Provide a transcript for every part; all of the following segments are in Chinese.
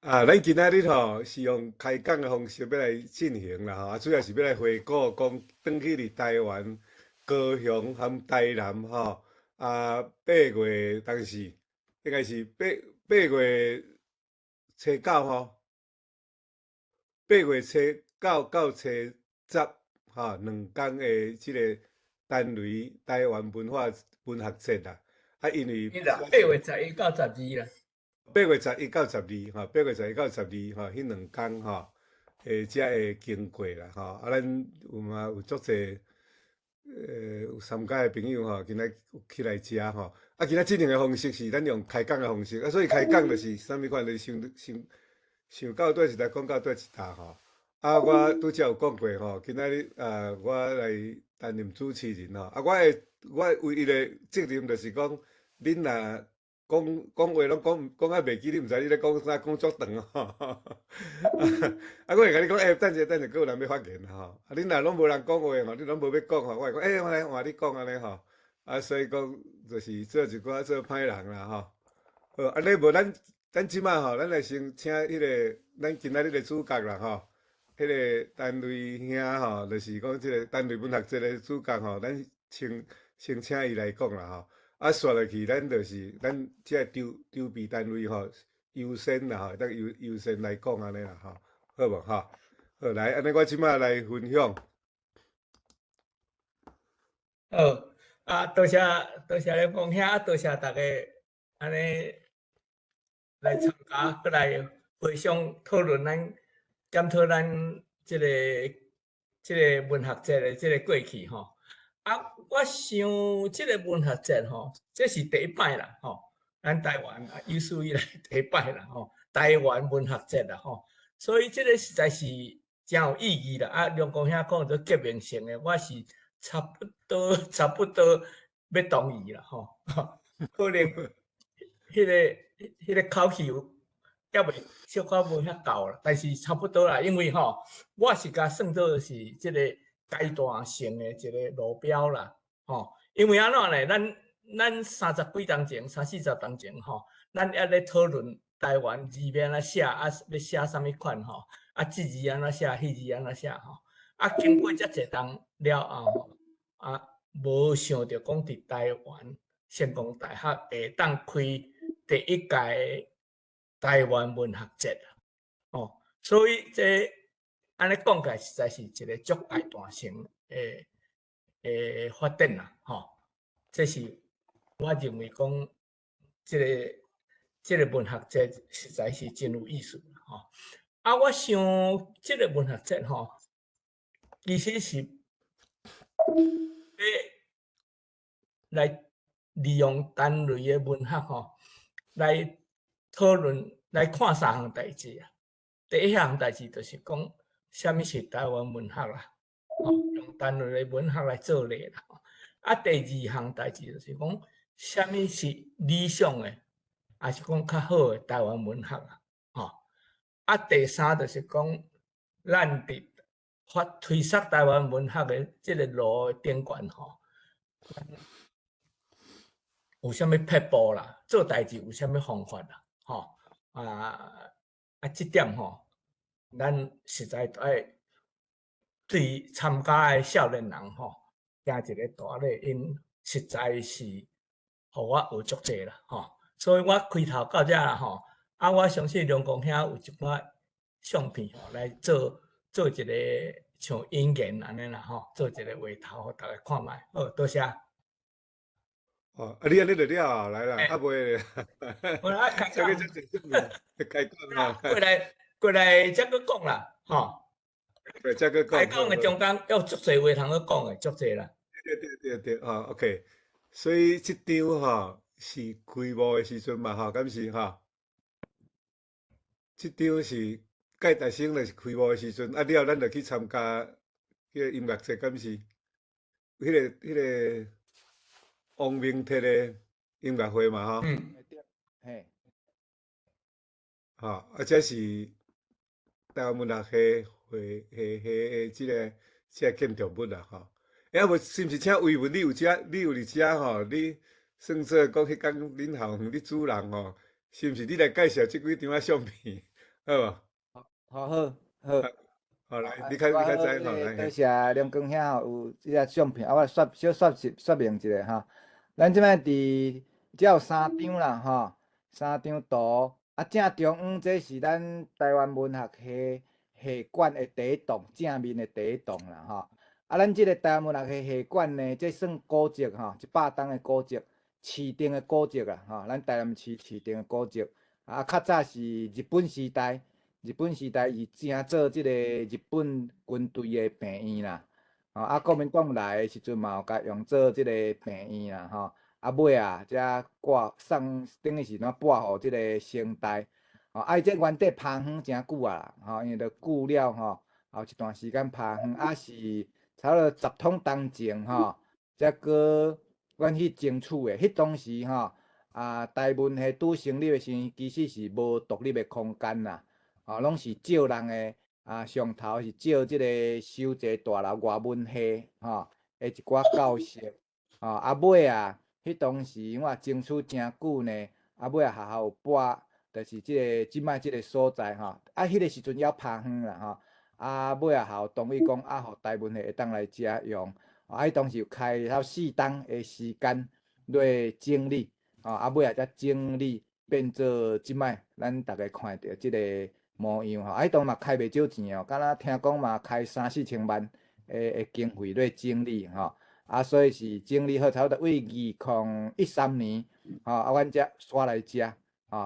咱今仔日吼是用开讲的方式要来进行啦吼，主要是要来回顾讲，转去伫台湾高雄含台南吼，8月当时应该是八月初九吼，8月初9到初10吼2天的即个单雷台湾文学节啦。因为是啦，8月11到12啦。8月11到12吼8月11到12吼，迄2天吼，才会经过啦吼。咱有足侪有参加的朋友吼，今仔有起来食吼。今仔进行的方式是咱用开讲的方式，所以开讲就是啥物款，就是想到倒一搭讲到倒一搭吼。我拄则有讲过吼，今仔日我来担任主持人吼。我唯一的责任就是讲，恁若讲话拢讲袂记，你毋知你咧讲啥，讲足长吼。我会甲你讲，等者，佫有人要发言吼。恁若拢无人讲话吼，你拢无要讲吼，我会讲，我来换你讲安尼吼。所以讲就是做一寡做歹人啦吼。好，安尼无咱即马吼，咱来先请迄个咱今仔日的主角啦吼。迄个单位兄吼，就是讲即个单位文学节的主角吼，咱先请伊来讲啦吼。刷落去，咱就是咱即个筹备单位吼，优先啦吼，当优先来讲安尼啦吼，好无吼？好，来，安尼我即马来分享。好，多谢咧讲兄，多谢大家安尼来参加，过来互相讨论检讨咱即个文学节的即个过去吼。我想即个文学节吼，这是第一摆啦吼，咱台湾有史以来第一摆啦吼，台湾文学节啦吼，所以即个实在是真有意义啦。梁公兄讲做革命性的，我是差不多要同意啦吼，可能迄个口气还袂小可无遐够啦，但是差不多啦，因为吼，我是甲算做是即个阶段性的一个路标啦，吼，因为安怎呢？咱30几当前、30-40当前吼，咱还咧讨论台湾字要安怎写，要写啥物款吼，即字安怎写，迄字安怎写吼，经过遮侪当了后吼，无想着讲伫台湾成功大学会当开第一届台湾文学节哦，所以这安尼讲起来，实在是一个足阶段性发展啦，吼，这是我认为讲，这个文学节实在是真有意思吼。我想这个文学节吼，其实是来利用单类的文学吼，来讨论、来看3项代志啊。第一项代志就是讲，什么是台湾文学啦，用单类的文学来做例啦。第二项代志就是讲，什么是理想的，还是讲较好的台湾文学啦。第三就是讲，咱伫推测台湾文学的这个路的顶悬吼。有啥物撇步啦？做代志有啥物方法啦？即点吼，咱实在爱对参加的少年人吼，行一个大礼，因实在是互我学足济啦吼。所以我开头到遮啦吼，我相信梁公兄有一寡相片吼来做一个像引言安尼啦吼，做一个话头，互大家看觅。好，多谢。你安尼就了，来啦，袂，我来开讲，这个开讲啊，过来则个讲啦，吼。这个讲。开讲的中间有足侪话通去讲的，足侪啦。对，OK。所以即场吼是开幕的时阵嘛，吼，敢是吼？即场是介大生就是开幕的时阵，了后咱就去参加迄个音乐节，敢是？迄个王明铁的音乐会嘛，吼。嘿。这是台湾文学系的即个建筑物啦，吼。无是毋是请慰问？你有伫遮吼？你算做讲迄工恁校园你主人吼，是毋是你来介绍即几张相片？好无？好好好。好来，啊，你拄啊好，较知吼，迄个来嘿。多谢梁光兄吼，有即个相片，啊，我说明一下吼。咱即摆伫只有三张啦吼，三张图。啊，正中央这是咱台湾文学系馆的第一栋，正面的第一栋啦吼。啊，咱即个台湾文学系馆呢，这算古迹吼，100栋的古迹，市定的古迹啦吼，咱台南市市定的古迹。啊，较早是日本时代。日本时代是正做即个日本军队的病院啦，吼啊，国民党来的时阵嘛有甲用做即个病院啦，吼啊尾啊才挂送，等于是怎拨互即个清代，吼啊伊这原底趴远诚久啊，吼因为着久了吼，后一段时间趴远，啊是差不多10统当前吼，才搁阮去争取的，迄当时吼啊台文系拄成立的时阵，其实是无独立的空间啦。拢是借人诶，上头是借即个修一大楼外文系，诶一寡教室，尾迄当时我争取诚久呢，尾学校有拨，就是即摆即个所在，迄个时阵还拍远啦，尾校同意讲，互台文系会当来遮用，迄当时有开了4档诶时间来整理，尾才整理变做即摆咱逐个看到即个模样吼，迄当嘛开袂少钱哦，敢若听讲嘛开3、4千万诶经费来整理吼，所以是整理好差不多为2013年，阮才刷来遮，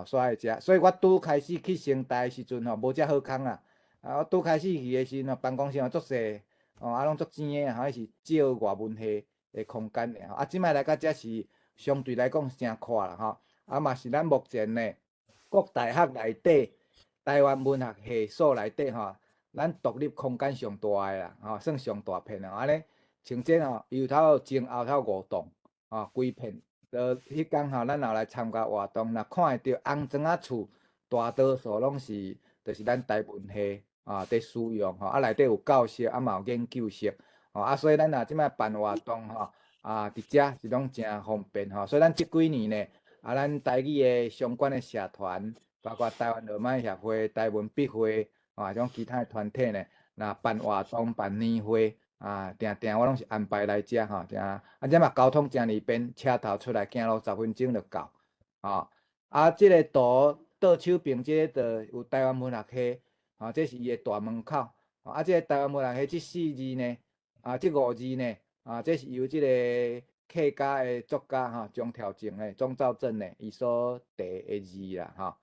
刷来遮，所以我拄开始去成大诶时阵吼，无遮好康啦，我拄开始去诶时阵办公室嘛足细，拢足钱诶迄是借外文系诶空间尔，即摆来到遮是相对来讲是诚宽啦，嘛是咱目前呢各大学内底。台湾文学系所内底咱独立空间上大诶啦，算上大片啊。安尼像这右头前后头5栋，规片。迄天咱也来参加活动，若看会到红砖仔厝，大多数拢是就是咱台文系伫使用内底有教室，嘛有研究室，所以咱若即摆办活动伫遮是拢诚方便所以咱即几年呢，咱台语诶相关诶社团。包括台湾罗马协会、台文笔会，种其他团体呢，若办活动、办年会，定定我拢是安排来遮遮，这嘛交通诚利便，车头出来行路10分钟就到，即个图倒手边即个就有台湾文学系，这是伊的大门口，即个台湾文学系即4字呢，即5字呢，这是由即个客家的作家钟条正的、钟兆正的伊所题的字啦，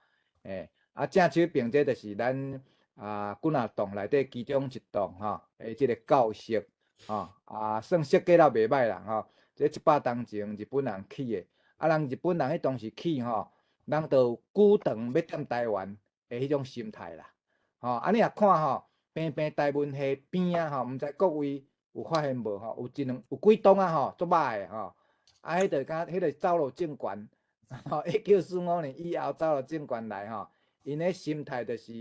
正手边这就是咱几若栋内底其中一栋即个教室算设计了袂歹啦这100当前日本人起的，人日本人迄当时起人就有久长要踮台湾的迄种心态啦，你若看平平台文系边毋知各位有发现无有几栋足歹的迄就迄就走入政权1945年以后走入政权来因迄心态就是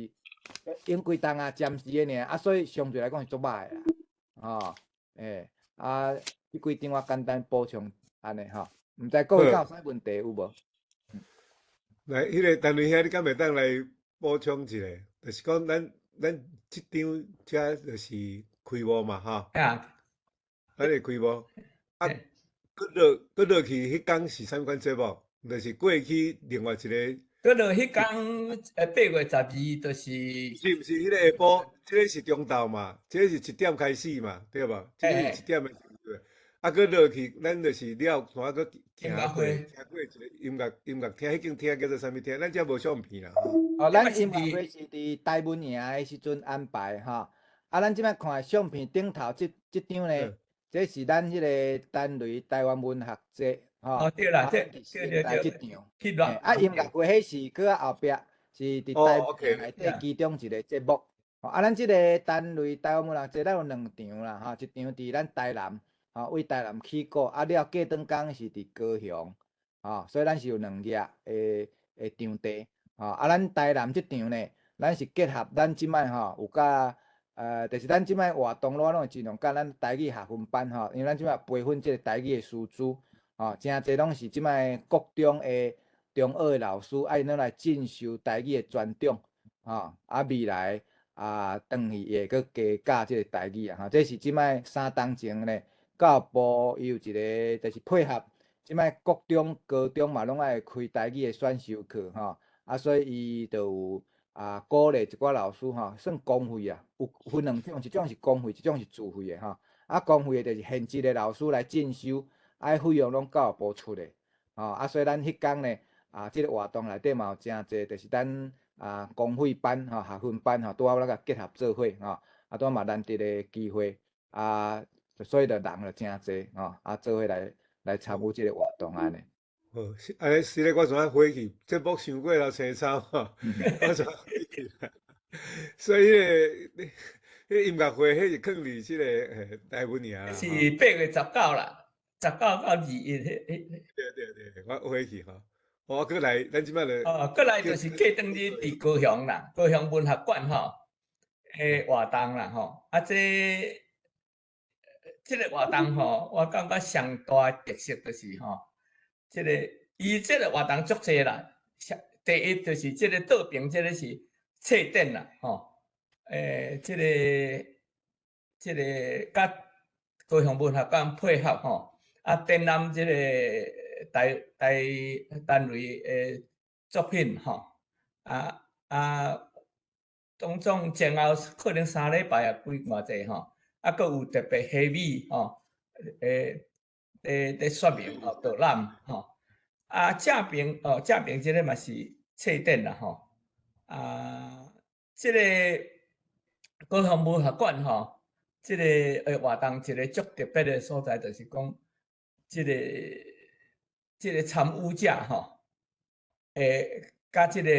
用几栋暂时的尔，所以相对来讲是足歹的啦，即几张我简单补充安尼毋知各位敢有啥问题有无？来，迄个陈伟兄，你敢会当来补充一下？就是讲咱即张遮就是开幕嘛，咱会开幕。落去迄天是啥物款节目？就是过去另外一个。落迄天8月12，就是。是毋是迄个下晡？即个是中昼嘛？即个是1点开始嘛？对无？即个是1点的时阵。搁落去，咱就是了，看搁行过一个音乐厅，迄间厅叫做啥物厅？咱遮无相片啦。咱音乐会是伫台文营的时阵安排咱即摆看相片顶头即张呢，这是咱迄个单雷台湾文学节对啦，对即张。音乐会迄是搁后壁是伫台文营内底其中一个节目。咱即个单雷台湾文学节，咱有2场啦一场伫咱台南。为台南起过，了过转工是伫高雄，所以咱是有2日的场地，咱台南即场呢，咱是结合咱即摆有甲就是咱即摆活动拢会尽量甲咱台语学分班因为咱即摆培训即个台语的师资，诚济拢是即摆国中的中学的老师，因拢来进修台语的专长，未来转去会佫加教即个台语啊，这是即摆3当前咧，教育部伊有一个就是配合，即摆国中、高中嘛拢爱开台语的选修课所以伊就有鼓励一寡老师算公费有分2种，一种是公费，一种是自费的公费的就是限制的老师来进修，费用拢教育部出的所以咱迄天咧即个活动内底嘛有诚侪，就是咱公费班学分班拄好咱结合做伙拄嘛难得的机会所以人就诚侪做伙来参与即个活动安尼。安尼是咧，我怎啊回去？节目上过了青草我怎回去？所以迄音乐会，迄是放伫即个台湾尔啦。是8月19啦，19到21对，我回去我过来，咱即摆就过来就是过当日伫高雄啦，高雄文学馆诶活动啦即个活动我感觉上大特色就是即个伊即个活动足济啦。第一就是即个倒边，即个是册展啦即个甲高雄文学馆配合展览即个单位诶作品种前后可能3礼拜几偌济佫有特别戏美咧说明导览正面即个嘛是册展啦即个高雄文学馆即个活动一个足特别的所在，就是讲即个参与者甲即个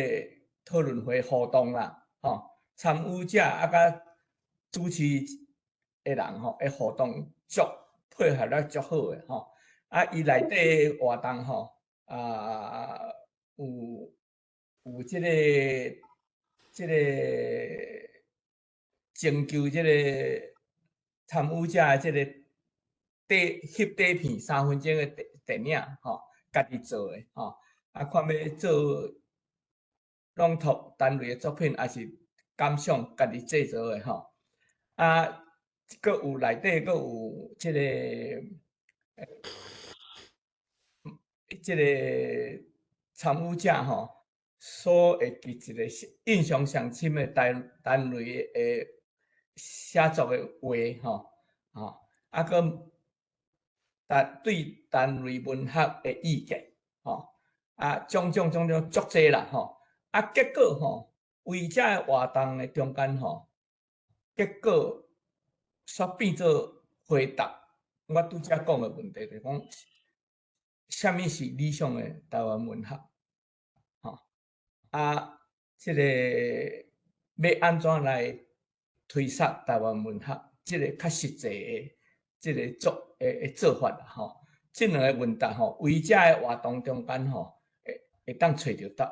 讨论会互动啦参与者甲主持的人会互动足配合得足好诶伊内底活动有即个征求即个参与者诶即个翕底片3分钟诶电影家己做诶看要做朗读单位诶作品，还是感想家己制作诶佫有内底佫有即个参与者所会记一个印象上深诶单位诶写作诶话佫对单位文学诶意见种种足济啦结果为遮诶活动诶中间结果煞变做回答我拄则讲诶问题，就是讲啥物是理想诶台湾文学即个要安怎来推测台湾文学，即个较实际诶即个做法啦即2个问答为遮诶活动中间会当找着答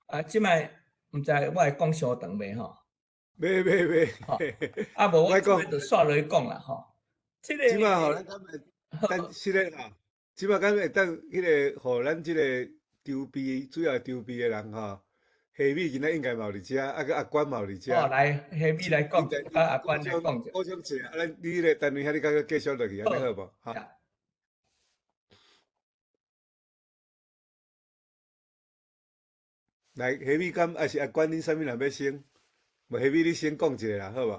案即摆毋知我会讲伤长袂袂，无我我讲即摆就煞落去讲啦即个即摆咱即个即摆敢会当迄个互咱即个主要筹备诶人下米今仔应该嘛有伫遮，佮阿关嘛有伫遮。来下米来讲，甲阿关来讲者。互相坐，咱你迄个单位遐你甲继续落去，安尼好无？来下米敢还是阿关恁啥物人要先？无下米你先讲一下啦，好无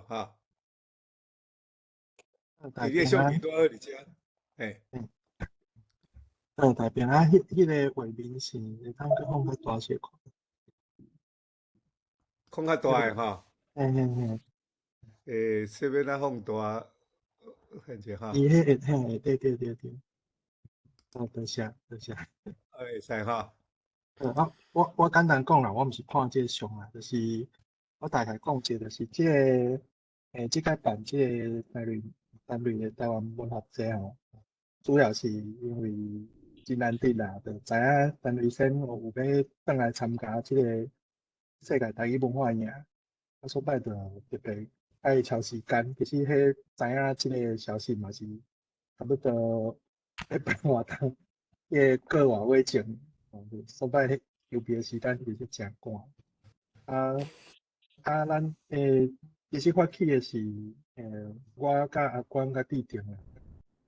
伊你相片拄好伫遮，大边迄个画面是会当去放较大些看。放较大诶说要哪放大？看者伊迄对。多谢。会使我简单讲啦，我毋是看即个相啦，就是我大概讲者，就是即个即届办即个单位的台湾文学节主要是因为真难得啦，就知影单位先有要转来参加即个世界台语文化营，所摆就特别爱抽时间。其实迄知影即个消息嘛是差不多要办活动，个外尾前，所摆迄筹备时间其实真赶。咱其实发起的是我甲阿关甲弟定的，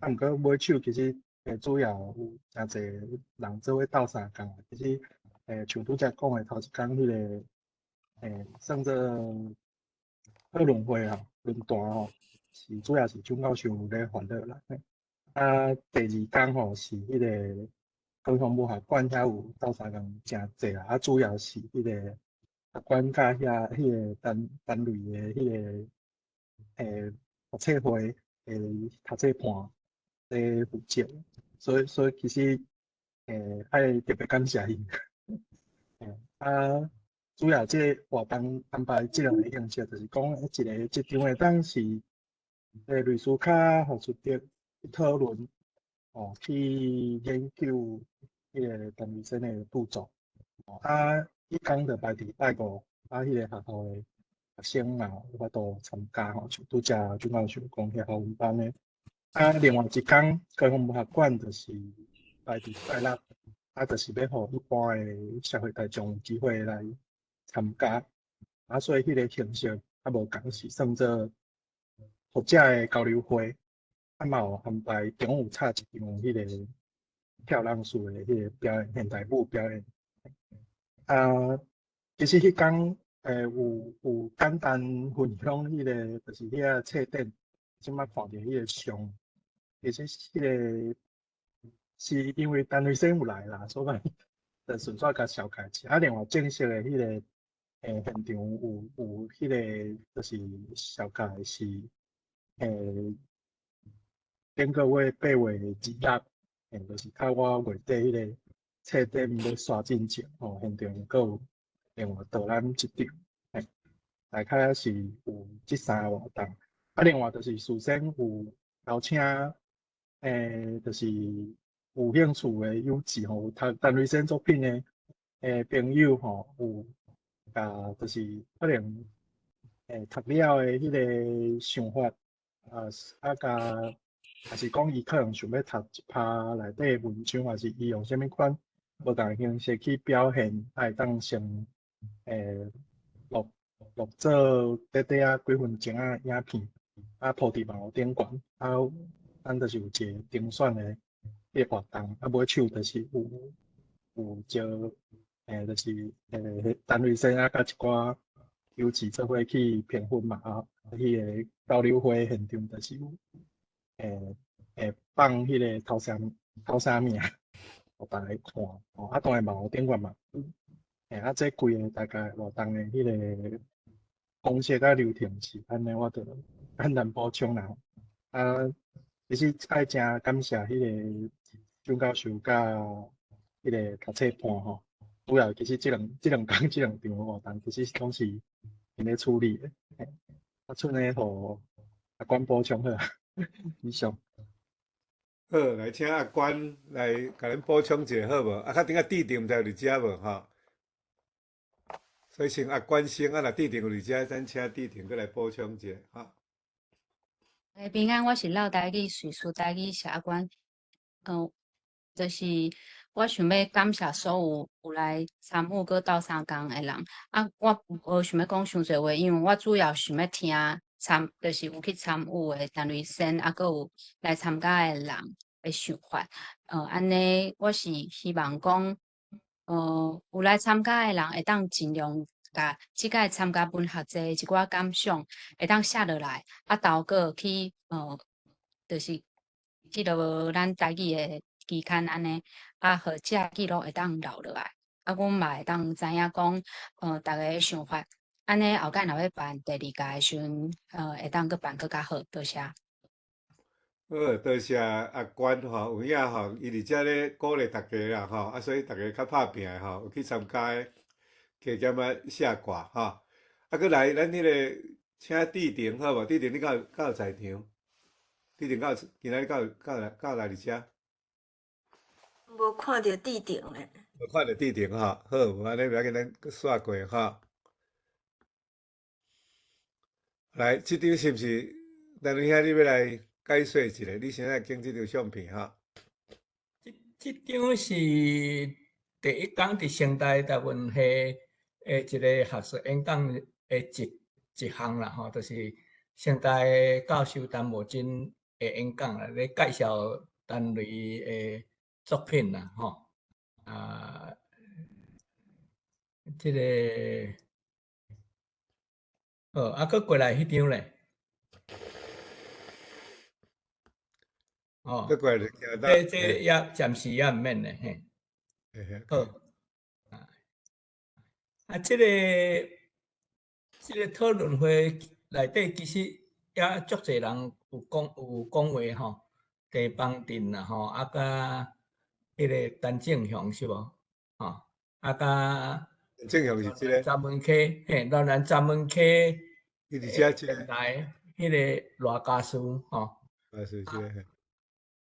毋过买手其实主要有诚济人做伙斗相共的，其实像拄则讲的头一工迄个算做讨论会吼，论坛吼，是主要是蒋教授咧烦恼啦。第二工吼是迄个高雄武学馆遐有斗相共诚济啦，主要是迄个阿关甲迄个单类的迄个读册会读册盘咧负责，所以其实爱特别感谢伊。主要这活动安排这样的形式，就是讲一场会当是类似较学术的去讨论去研究迄个陈玉生的著作。伊讲着排伫拜五，迄个学校的学生有法度参加像拄则蒋教授讲遐校文班的。另外一工高雄武学馆就是排伫拜六。就是要互一般的社会大众有机会来参加，所以迄个形式无共是算做学者的交流会，嘛有安排中午插一场迄个跳浪式的迄个表演，现代舞表演。其实迄工有简单分享迄个，就是遐册顶，即摆看到迄个相，其实迄个。是因为单位先有来啦，所以就顺续甲小开一另外正式的迄个现场有迄个就是小开是顶个月8月2日，就是到我月底迄个册顶要刷进前现场阁有另外导览一场，大概是有这3个活动。另外就是事先有邀请就是。有兴趣的有志有读陈瑞生作品的朋友有就是可能读了的迄个想法也是讲伊可能想要读一篇内底文章，还是伊用啥物款无同形式去表现，会当先录做短几分钟影片，铺伫网络顶悬，咱就是有一个精选的。个活动尾手就是有招就是单位生甲一寡有志做伙去评分嘛迄个交流会现场就是有放迄个头三名，互大家看当然网络顶悬嘛这规个大概活动的迄个方式甲流程是安尼，我就简单补充啦其实爱真感谢迄个蒋教授甲迄个读册盘主要其实这两工这两场活动其实拢是因咧处理的，剩的互阿关补充好，以上。好，来请阿关来甲恁补充一下好无？较顶下地定毋知有伫遮无所以请阿关先，若地定有伫遮，咱请地定过来补充一下平安，我是老台语叙述台语社官，就是我想要感谢所有来参与过斗相共的人。我无想要讲伤侪话，因为我主要想要听就是有去参与的单位生，阁有来参加的人的想法。安尼我是希望讲，有来参加的人会当尽量甲即个参加文学节一寡感想会当写落来，倒个去就是记录咱家己的期刊安尼，或者记录会当留落来，阮嘛会当知影讲，大家的想法，安尼后盖若要办第2届的时阵，会当搁办搁较好，多谢。好，多谢阿关有影伊伫遮咧鼓励大家啦所以大家较拍拼有去参加的，加减写歌搁来咱迄个请地定好无？地定你敢有在场？地定今仔日敢有来伫遮？无看到地定咧。无看到地定好，无安尼袂要紧，咱搁刷过来，即张是毋是？但你遐你要来解说一下，你现在经即张相片即张是第一工伫成大台文系一个学术演讲的一项啦吼，就是现代教授陈无真的演讲啦，咧介绍陈雷的作品啦吼，啊，即、个佫过来迄张咧，再过来就行到，这也暂时也毋免咧，嘿，好。即个讨论会内底其实也足侪人有讲话吼，地方镇啦吼，甲迄个陈正雄是无吼，甲正向是即个，闸门溪，嘿，当然闸门溪伊伫遮即电个，台迄个罗家师吼，是即个，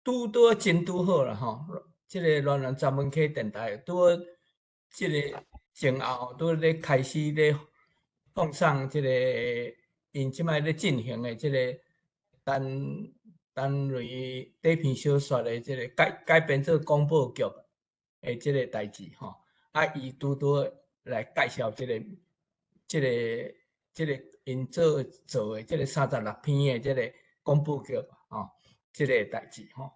拄真拄好啦吼，即个越南闸门溪电台拄好即个。前后都咧开始咧放送即个因即摆咧进行的即个单类短篇小说的即个改编做广播剧的即个代志吼，伊拄来介绍即个因做的即个36篇的即个广播剧吼，即个代志吼，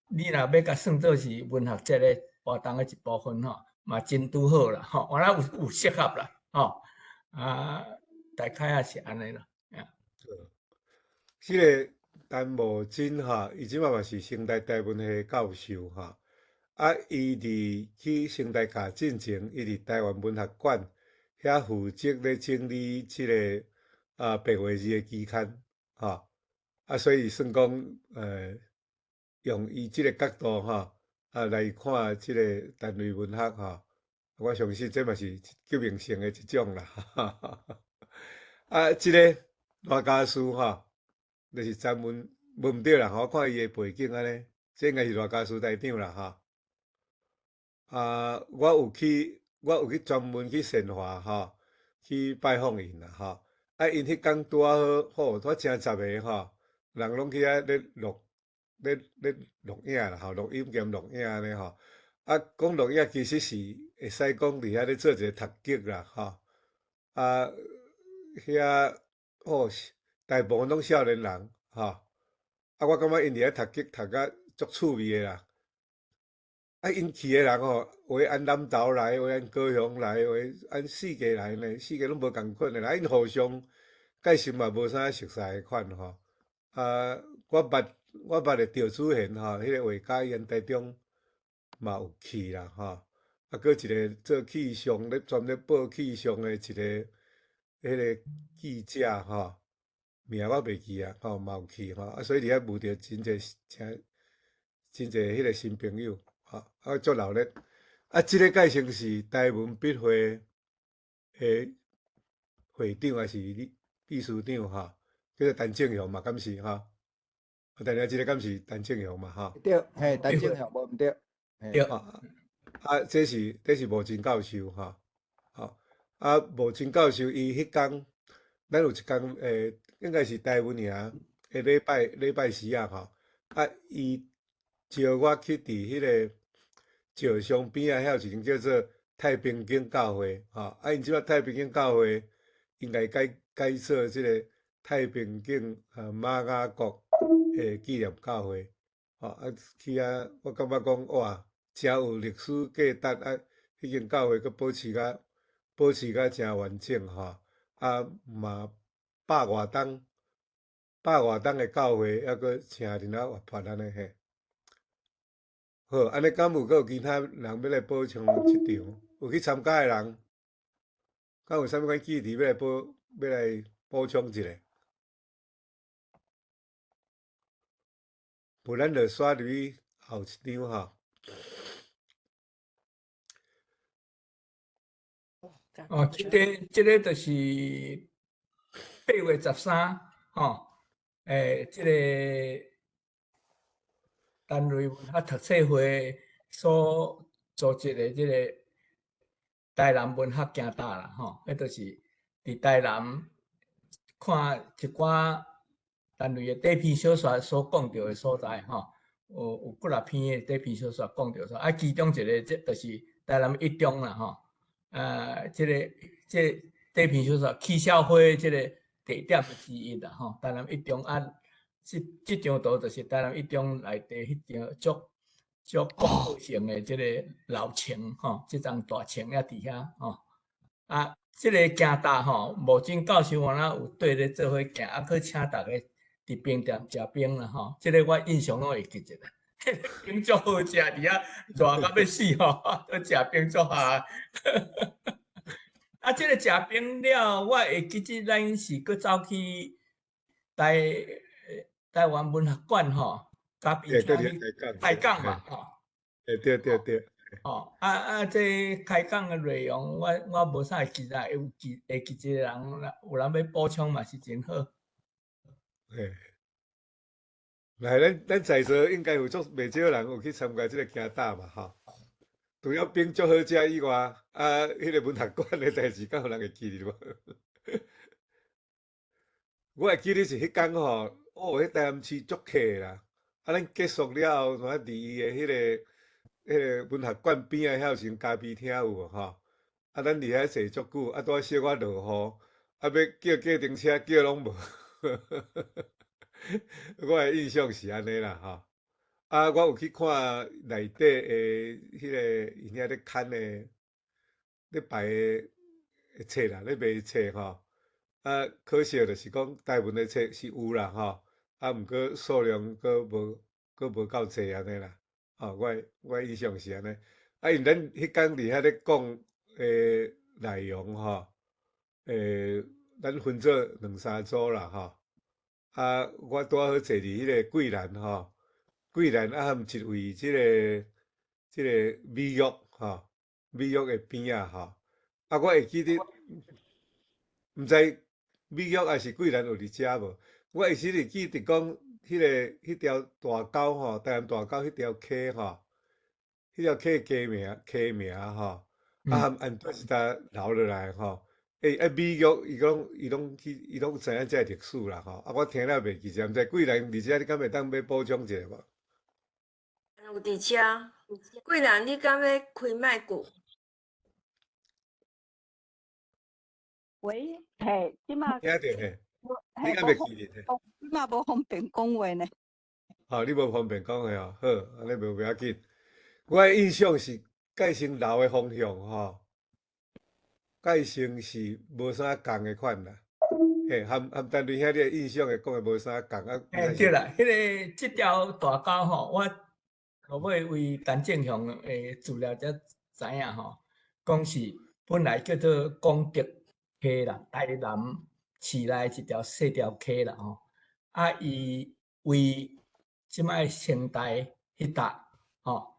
你若要甲算作是文学节的活动的一部分吼。嘛真拄好啦，吼，原来有适合啦，吼，大概也是安尼啦。即个陈无真哈，伊即摆嘛是清大台文系教授哈，伊伫去清大教进前，伊伫台湾文学馆遐负责咧整理即个白话字的期刊，哈，所以算讲用伊即个角度哈。来看即个单类文学吼，我相信这嘛是革命性的一种啦。即个罗家书吼，就是专门问毋对啦，我看伊的背景安尼，这应该是罗家书台长啦我有去专门去善化吼，去拜访因啦吼。因迄工拄好，拄正10个吼，人拢去遐咧录影啦，吼，录音兼录影安尼吼。讲录影其实是会使讲伫遐咧做一个读剧啦，吼。遐大部分拢少年人，吼。我感觉因伫遐读剧读甲足趣味的啦。因去的人吼，有按南投来，有按高雄来，有按四界来呢，四界拢无共款的啦。因互相介绍嘛无啥熟悉的款吼。我捌的赵子贤吼，迄个画家因台中嘛有去啦吼。搁一个做气象咧，专咧报气象的一个迄个记者吼，名我袂记啊，嘛有去吼。所以伫遐遇着真侪迄个新朋友吼，足热烈。即个介绍是台文笔会的会长还是秘书长吼，叫做陈正雄嘛，敢是吼？但是即个敢是陈正雄嘛，吼？对，嘿，陈正雄无毋对，对。这是无真教授吼，无真教授伊迄工，咱有一工应该是台文尔的礼拜时啊吼，伊招我去伫迄个石上边啊，遐有一间叫做太平间教会吼，因即摆太平间教会应该改做即个太平间马雅国的纪念教会，去啊，我感觉讲哇，真有历史价值迄间教会佫保持甲真完整吼，嘛百外档的教会，还佫请人仔活泼安尼嘿。好，安尼敢有佫有其他人要来补充即场？有去参加的人，敢有啥物款议题要来补充一下？不然就刷入去后一张吼。即个就是8月13吼，即个单类文学读册会所组织的即个台南文学行搭啦吼，迄就是伫台南看一寡单类的短篇小说所讲到的所在吼，有几6篇的短篇小说讲到其中一个即就是台南一中啦吼。这篇小说起社会这个地点之一啦吼。台南一中啊，这张图就是台南一中内底迄张足广告性的这个老城吼，这张大城也伫遐吼。啊，这个行大吼，无准教授原来有对咧做伙行，啊，去请大家伫冰店食冰啦吼。这个我印象拢会记着啦。冰足好食，伫遐热到要死吼，去食冰足下。啊，这个食冰了，我会记得咱是去走去台湾文学馆吼，甲边个遐去开讲嘛吼。对。哦，这开讲的内容，我无啥会记啦，会记一个人，有人要补充嘛是真好。嘿，来，咱在座应该有足袂少人有去参加这个行大嘛，吼。除了冰足好食以外，迄个文学馆的代志，敢有人会记得无？我会记得是迄天吼，迄台南市足客啦。咱结束了后，伫伊的迄个文学馆边仔遐有间咖啡厅有无吼？咱伫遐坐足久，拄小可落雨，要叫计程车叫拢无。我的印象是安尼啦吼。我有去看内底的迄个因遐咧刊的咧摆的册啦，咧卖册吼。可惜就是讲台文的册是有啦吼，毋过数量佫无够济安尼啦。我印象是安尼。因咱迄天伫遐咧讲诶内容吼，咱分做2、3组啦吼。我拄好坐伫迄个桂兰吼，桂兰含一位即个美玉吼，美玉的边仔吼。我会记得，毋知美玉还是桂兰有伫遮无？我会时记得讲，迄条大沟吼，台南大沟迄条溪吼，迄条溪溪名吼，含安多斯达留落来吼。美玉伊拢知影这历史啦吼。我听了袂记着，毋知桂兰伫遮，你敢会当要补充一下无？有伫遮，桂兰，你敢要开麦克？喂，嘿，即马听着嘿，你嘿，敢袂记得嘿？即马无方便讲话呢。你无方便讲的哦，好，安尼无要紧。我的印象是介成老的方向吼，介成是无啥共的款啦。嘿，含单位遐个印象会讲的无啥共啊。对啦，即条大沟吼，我后尾为陈正雄的资料才知影吼，讲是本来叫做广德溪啦，台南市内一条细条溪啦吼。伊为即摆现代迄搭吼，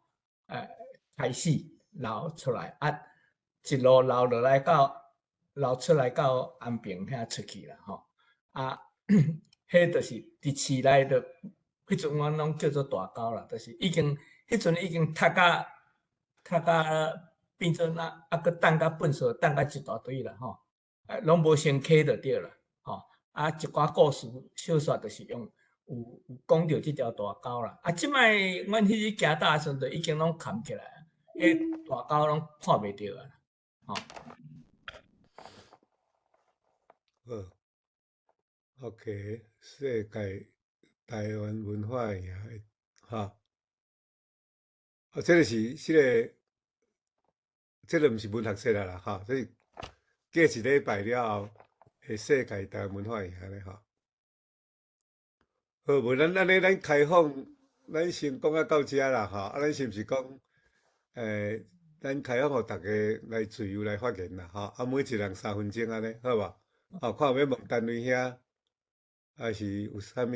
开始流出来，一路流落来流出来到安平遐出去啦吼。迄就是伫市内的，迄阵阮拢叫做大沟啦，就是迄阵已经塌甲变做那佫等甲粪扫，等甲一大堆啦吼，拢无先溪就对啦吼。一寡故事小说就是有讲到即条大沟啦。即摆阮迄日行大时阵，就已经拢砍起来，大沟拢看袂到啊吼。OK， 世界台湾文化园哈，这个是这个毋是文学册啦哈，这是过一礼拜了后，世界台湾文化园咧哈。好，无咱安尼咱开放，咱先讲到遮啦哈。咱是毋是讲，咱开放互大家来自由来发言啦哈。每一人3分钟安尼，好无？看有要问单位遐。还是有啥物？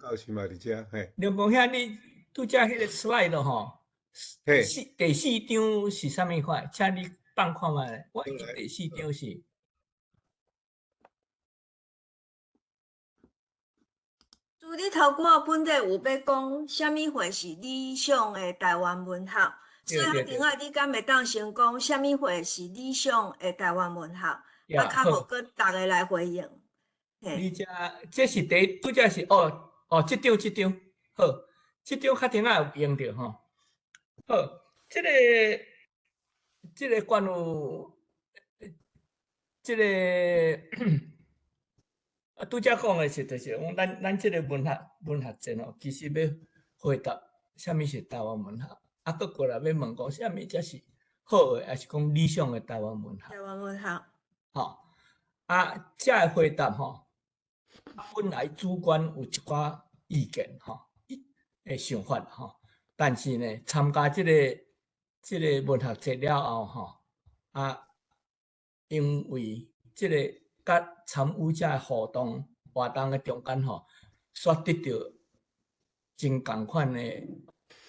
教授嘛伫遮，嘿。梁公遐，你拄则迄个 slide 吼，第4张是啥物款？请你放看卖。我第4张是。你头拄本底有要讲啥物会是理想的台湾文学？所以另外你敢会当先讲啥物会是理想的台湾文学？较互个大家来回应。你这是拄则是即张好，即张较顶仔有用着吼。好，即这个关于这个拄则讲的是，就是讲咱这个文学节哦，其实要回答什么是台湾文学，啊，搁过来要问讲什么才是好的，还是讲理想的台湾文学？台湾文学，吼、啊，这个回答吼、本来主观有一寡意见吼，诶想法吼，但是呢，参加这个文学节了后吼，啊，因为这个甲参与者互动活动的中间吼，却得到真共款的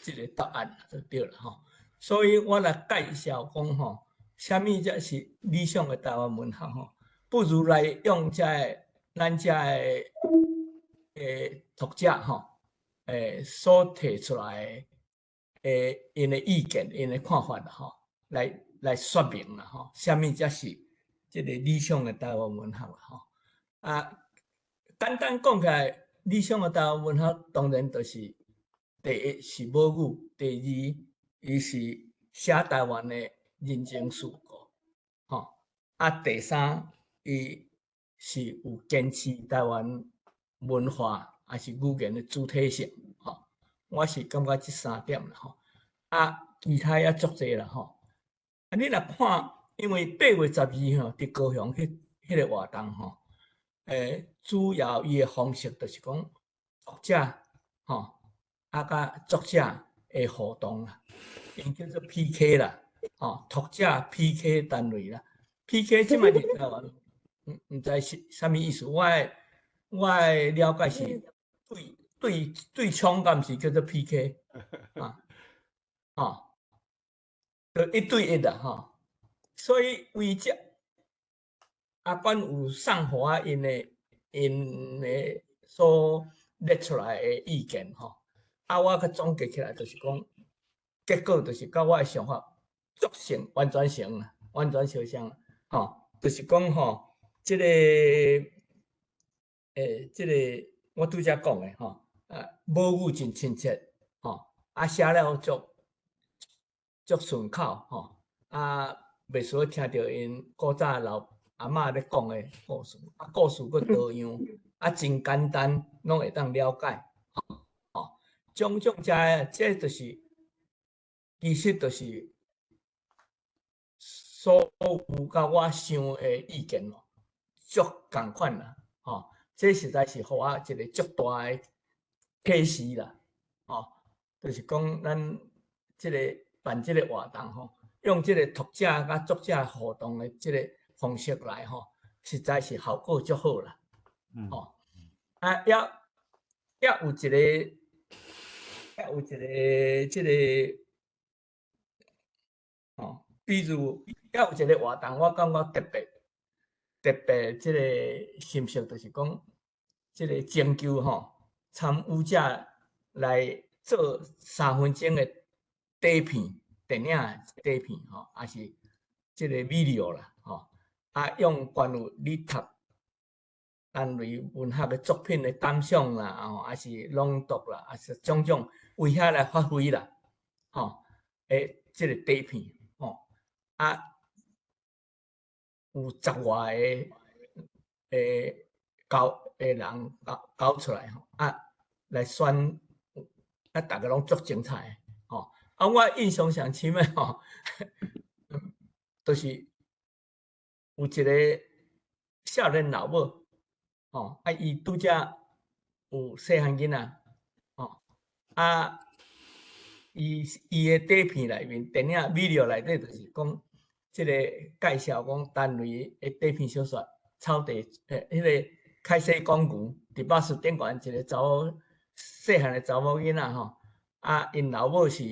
这个答案就对了吼。所以我来介绍讲吼，什么才是理想的台湾文学吼？不如来用咱这读者吼，所提出来因的意见、因的看法吼，来说明啦吼，什么才是这个理想的台湾文学吼？啊，简单讲起来，理想的台湾文学当然就是第一是母语，第二伊是写台湾的人情世故，吼啊，第三伊是有坚持台湾文化还是语言的主体性，吼，我是感觉这三点啦，吼，啊，其他也足济啦，吼，啊，你若看，因为8月12吼，伫高雄迄个活动吼，主要伊的方式就是讲读者，吼，啊，甲作者的互动啦，因叫做 PK 啦，吼，读者 PK 单位啦 ，PK 即摆伫台湾，毋知是啥物意思，我的了解是对冲，敢是叫做 PK 啊，吼，就1对1啦，吼，所以为这阿管有送互我因的所列出来的意见吼，啊，我甲总结起来就是讲，结果就是甲我的想法足成，完全成啦，完全相像啦，吼，就是讲吼，这个这个我拄则讲的吼，母语真亲切，吼，啊，写了足顺口，吼，啊，袂输听到因古早老阿嬷咧讲的故事，啊，故事佫多样，啊，真简单，拢会当了解，吼，种这就是其实就是所有甲我想的意见咯，足共款啦，吼，这实在是互我一个足大的启示啦，吼，就是讲咱这个办这个活动吼，用这个读者甲作者互动的这个方式来吼，实在是效果足好啦，吼，啊，也有一个这个，吼，比如也有一个活动，我感觉特别这个形式，就是讲这个征求吼，参与者来做3分钟的短片，电影短片吼，还是这个 video 啦，吼，啊，用关于你读单类文学的作品的感想啦，吼，还是朗读啦，还是种种为遐来发挥啦，吼，这个短片，吼，啊，有10外个人搞出来吼，啊，来选，啊，大家拢足精彩，吼，啊，我印象上深的吼，就是有一个少年老母，吼，啊，伊拄则有细汉囡仔，吼，啊，伊的短片内面，电影 video 内底就是讲，这个介绍讲单位的短片小说。草地迄个开西公牛伫巴士顶悬一个查某细汉的查某囡仔吼，啊，因老母是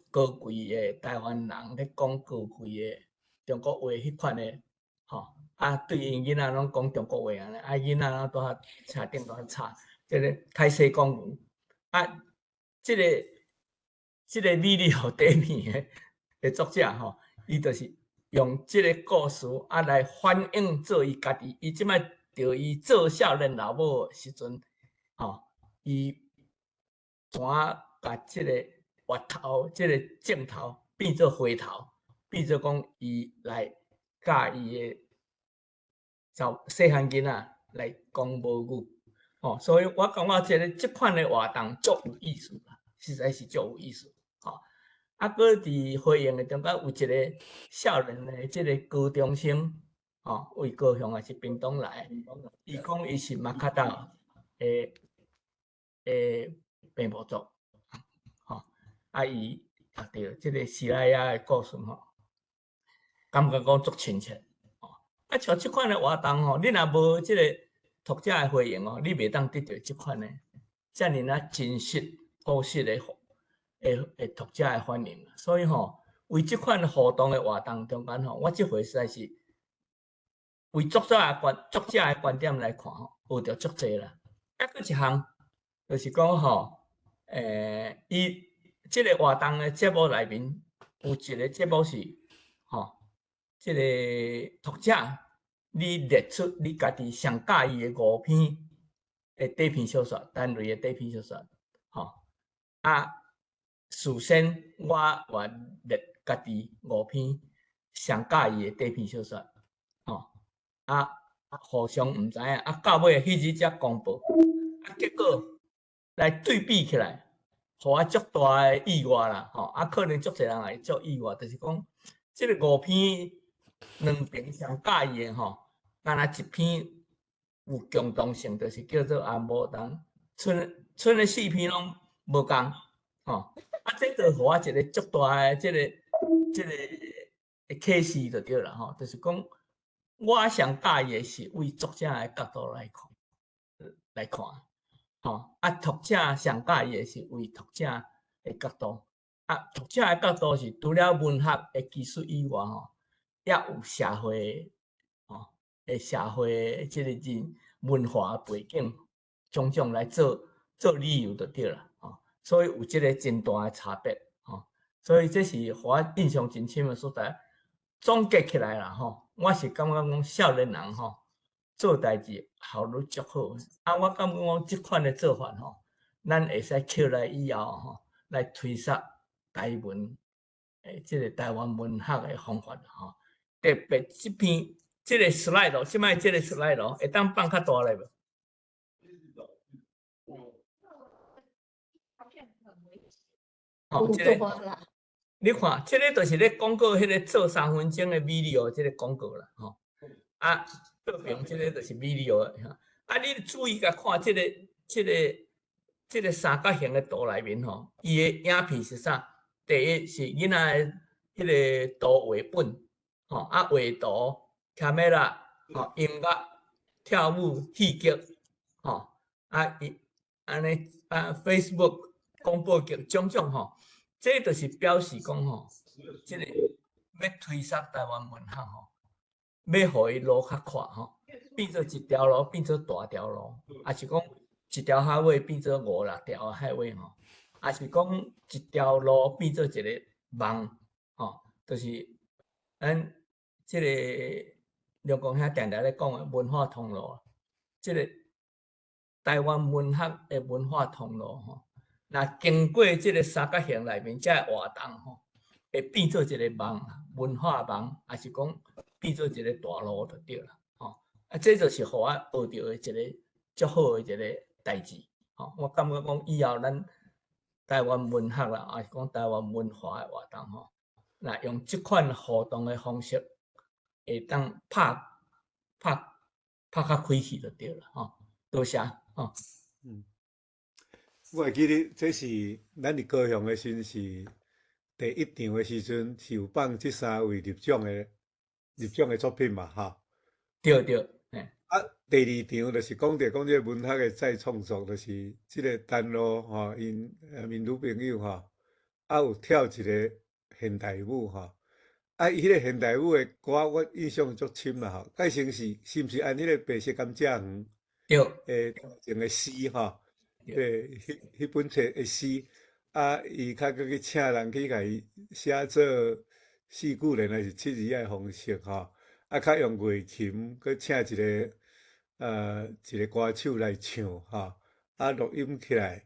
高贵的台湾人，咧讲高贵的中国话迄款的吼，啊，对因囡仔拢讲中国话安尼，啊，囡仔拢伫车顶伫吵，即个开西公牛，啊，即个 video 短片的作者吼，伊就是。用这个故事啊来反映做伊家己，伊即摆着伊做少年老母的时阵，吼，伊怎把这个滑头、这个镜头变做回头，变做讲伊来教伊诶细汉囡仔来讲母语，所以我感觉即款诶活动足有意思啦，实在是足有意思，啊，搁伫会员诶中间有一个少年诶，即个高中生，为高雄也是屏东来，伊讲伊是马卡达诶病无族，啊伊读着即个西拉雅诶故事感觉讲足亲切，啊像即款诶活动你若无即个读者诶会员你袂当得到即款诶遮尔真实故事诶读者诶反应，所以为即款互动诶活动中间我即回实在是为作者诶观点来看学着足济啦。啊，佫一项就是讲伊即个活动诶节目内面有一个节目是即个读者你列出你家己上喜欢诶5篇诶短篇小说，单类诶短篇小说，啊，事先我列家己5篇上喜欢诶短篇小说，啊，互相毋知影，到尾迄日才公布，结果来对比起来，互我足大诶意外啦，可能足侪人也会足意外，就是讲即个5篇两边上喜欢诶敢若一篇有共同性，就是叫做阿无同，剩诶4篇拢无共，这就互我一个足大诶即个启示就对啦，就是讲我上喜欢诶是为作者诶角度来看，读者上喜欢诶是为读者诶角度，读者诶角度是除了文学诶技术以外，也有社会社会即个人文化背景种种来做理由就对啦，所以有即个真大诶差别，所以这是互我印象真深诶所在。总结起来啦，我是感觉讲少年人做代志效率足好，我感觉讲即款诶做法咱会使捡来以后来推测台文即个台湾文学诶方法特别即篇即个 slide 即摆即个 slide 会当放较大咧无？即个你看，即个就是咧广告迄个做3分钟诶 video 即个广告啦，隔壁即个就是 video 你注意甲看即个三角形诶图内面伊诶影片是啥？第一是囡仔诶迄个图画本，画图、camera、音乐、跳舞、戏剧，伊安尼Facebook 广播剧种种这就是表示讲即个要推测台湾文学要互伊路较宽变做一条路变做大条路，还是讲一条海尾变做5-6条海尾还是讲一条路变做一个网就是咱即个刘公兄常常咧讲诶文化通路，即个台湾文学诶文化通路若经过即个三角形内面，才会活动会变做一个网文化网，还是讲变做一个大路就对啦。这就是互我学着诶一个足好诶一个代志。我感觉讲以后咱台湾文学啦，还是讲台湾文化诶活动若用即款互动诶方式，会当拍较开去就对啦。多谢我会记得这是咱伫高雄诶时阵是第1场诶时阵是有放即3位入奖诶作品嘛，对，第2场就是讲着即个文学诶再创作，就是即个丹路因民女朋友有跳一个现代舞伊迄个现代舞诶歌我印象足深啦介成是毋是按迄个白色甘蔗园对前诶诗对，迄本册诶诗，伊较搁去请人去甲伊写做四句联还是7字仔诶方式较用乐琴，搁请一个歌手来唱录音起来，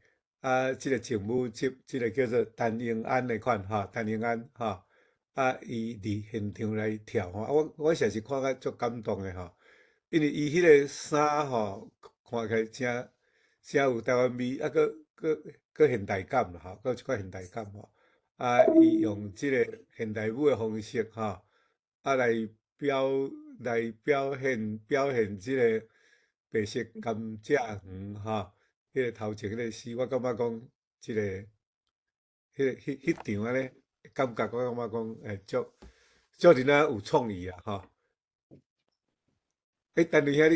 即个静舞集，即个叫做陈英安诶款陈英安伊伫现场来跳吼，我实是看甲足感动诶吼，因为伊迄个衫吼，看起来真有台湾味，佫现代感啦吼，佫有一寡现代感吼。伊用即个现代舞诶方式吼，来表现即个白色甘蔗园吼，迄个头前迄个诗，我感觉讲即个迄场安尼感觉，我感觉讲足真有创意啊吼。陈瑞兄，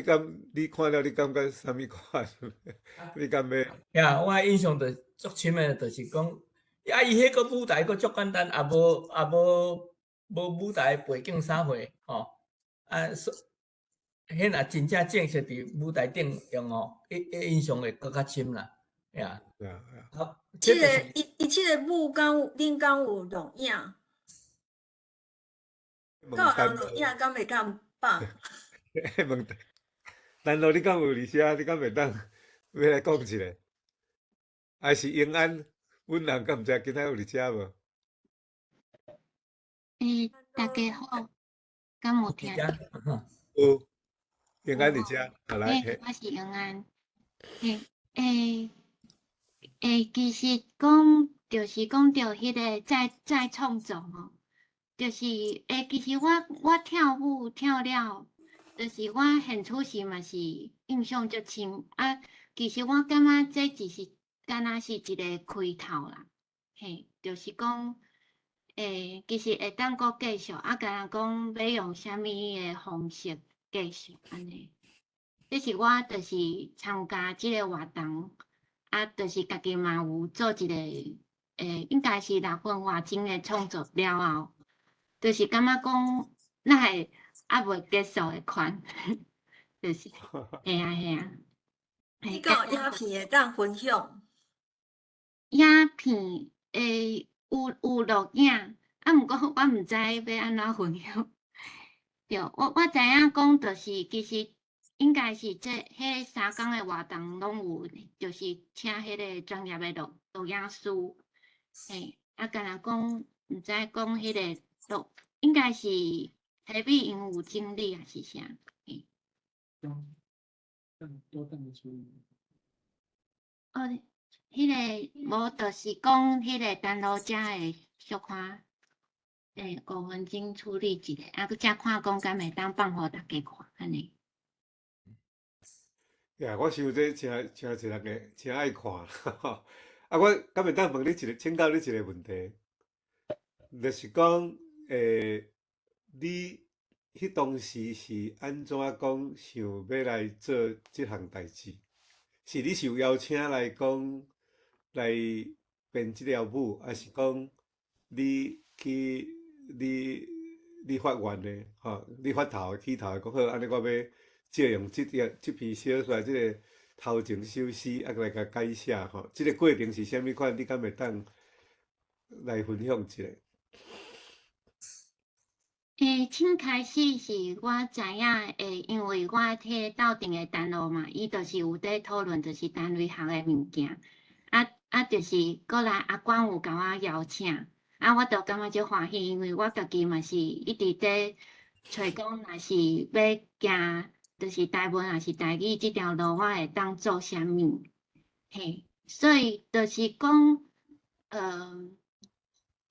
你看了，你感觉啥物款？你敢要？呀，我印象就足深诶，就是讲，伊迄个舞台佫足简单，无舞台背景啥货吼，迄若真正正式伫舞台顶用吼，印象会佫较深啦，呀。好，即个伊即个舞敢有恁敢有录影？敢有人录影，敢袂当放？问，但咯，你敢有伫遮？你敢袂当要来讲一下？还是永安本人敢毋知今仔有伫遮无？大家好，敢有听？有，永安伫遮，好来。我是永安。其实讲就是讲到迄个再创作吼，就是其实我跳舞跳了，就是我现出时嘛是印象足深啊。其实我感觉这只是敢若是一个开头啦，嘿，就是讲其实会当阁继续啊，敢若讲要用啥物个方式继续安尼。这是我就是参加即个活动。啊，就是家己嘛有做一个，应该是6分外钟的创作了后，就是感觉讲，咱会未结束的款，就是，嘿啊。你敢有影片会当分享？影片有录影，啊，毋过我毋知要安怎分享。对，我知影讲，就是其实。应该是迄3工的活动拢有，就是请迄个专业的录影师，嘿，啊，敢若讲毋知讲迄个录，应该是台北因有经历还是啥？嘿。迄个无，就是讲迄个单路遮的小看，5分钟处理一个，啊，佮则看讲敢会当放互大家看安尼。呀，我想这真一个真爱看啊，我敢会当问你请教你一个问题，就是讲你迄当时是安怎讲想要来做即项代志？是你受邀请来讲来编即条舞，还是讲你去你发愿的吼？你发头起头讲好，安尼我要。借用即篇小说，即个头前首诗，来甲改写吼。即个过程是啥物款？你敢会当来分享一下？先开始是我知影，因为我迄斗阵的单路嘛，伊就是有在讨论，就是单位学的物件。就是过来阿管有甲我邀请，我就感觉足欢喜，因为我家己嘛是一直在找讲，若是要行。就是台文还是台语这条路，我会当做啥物？嘿，所以就是讲，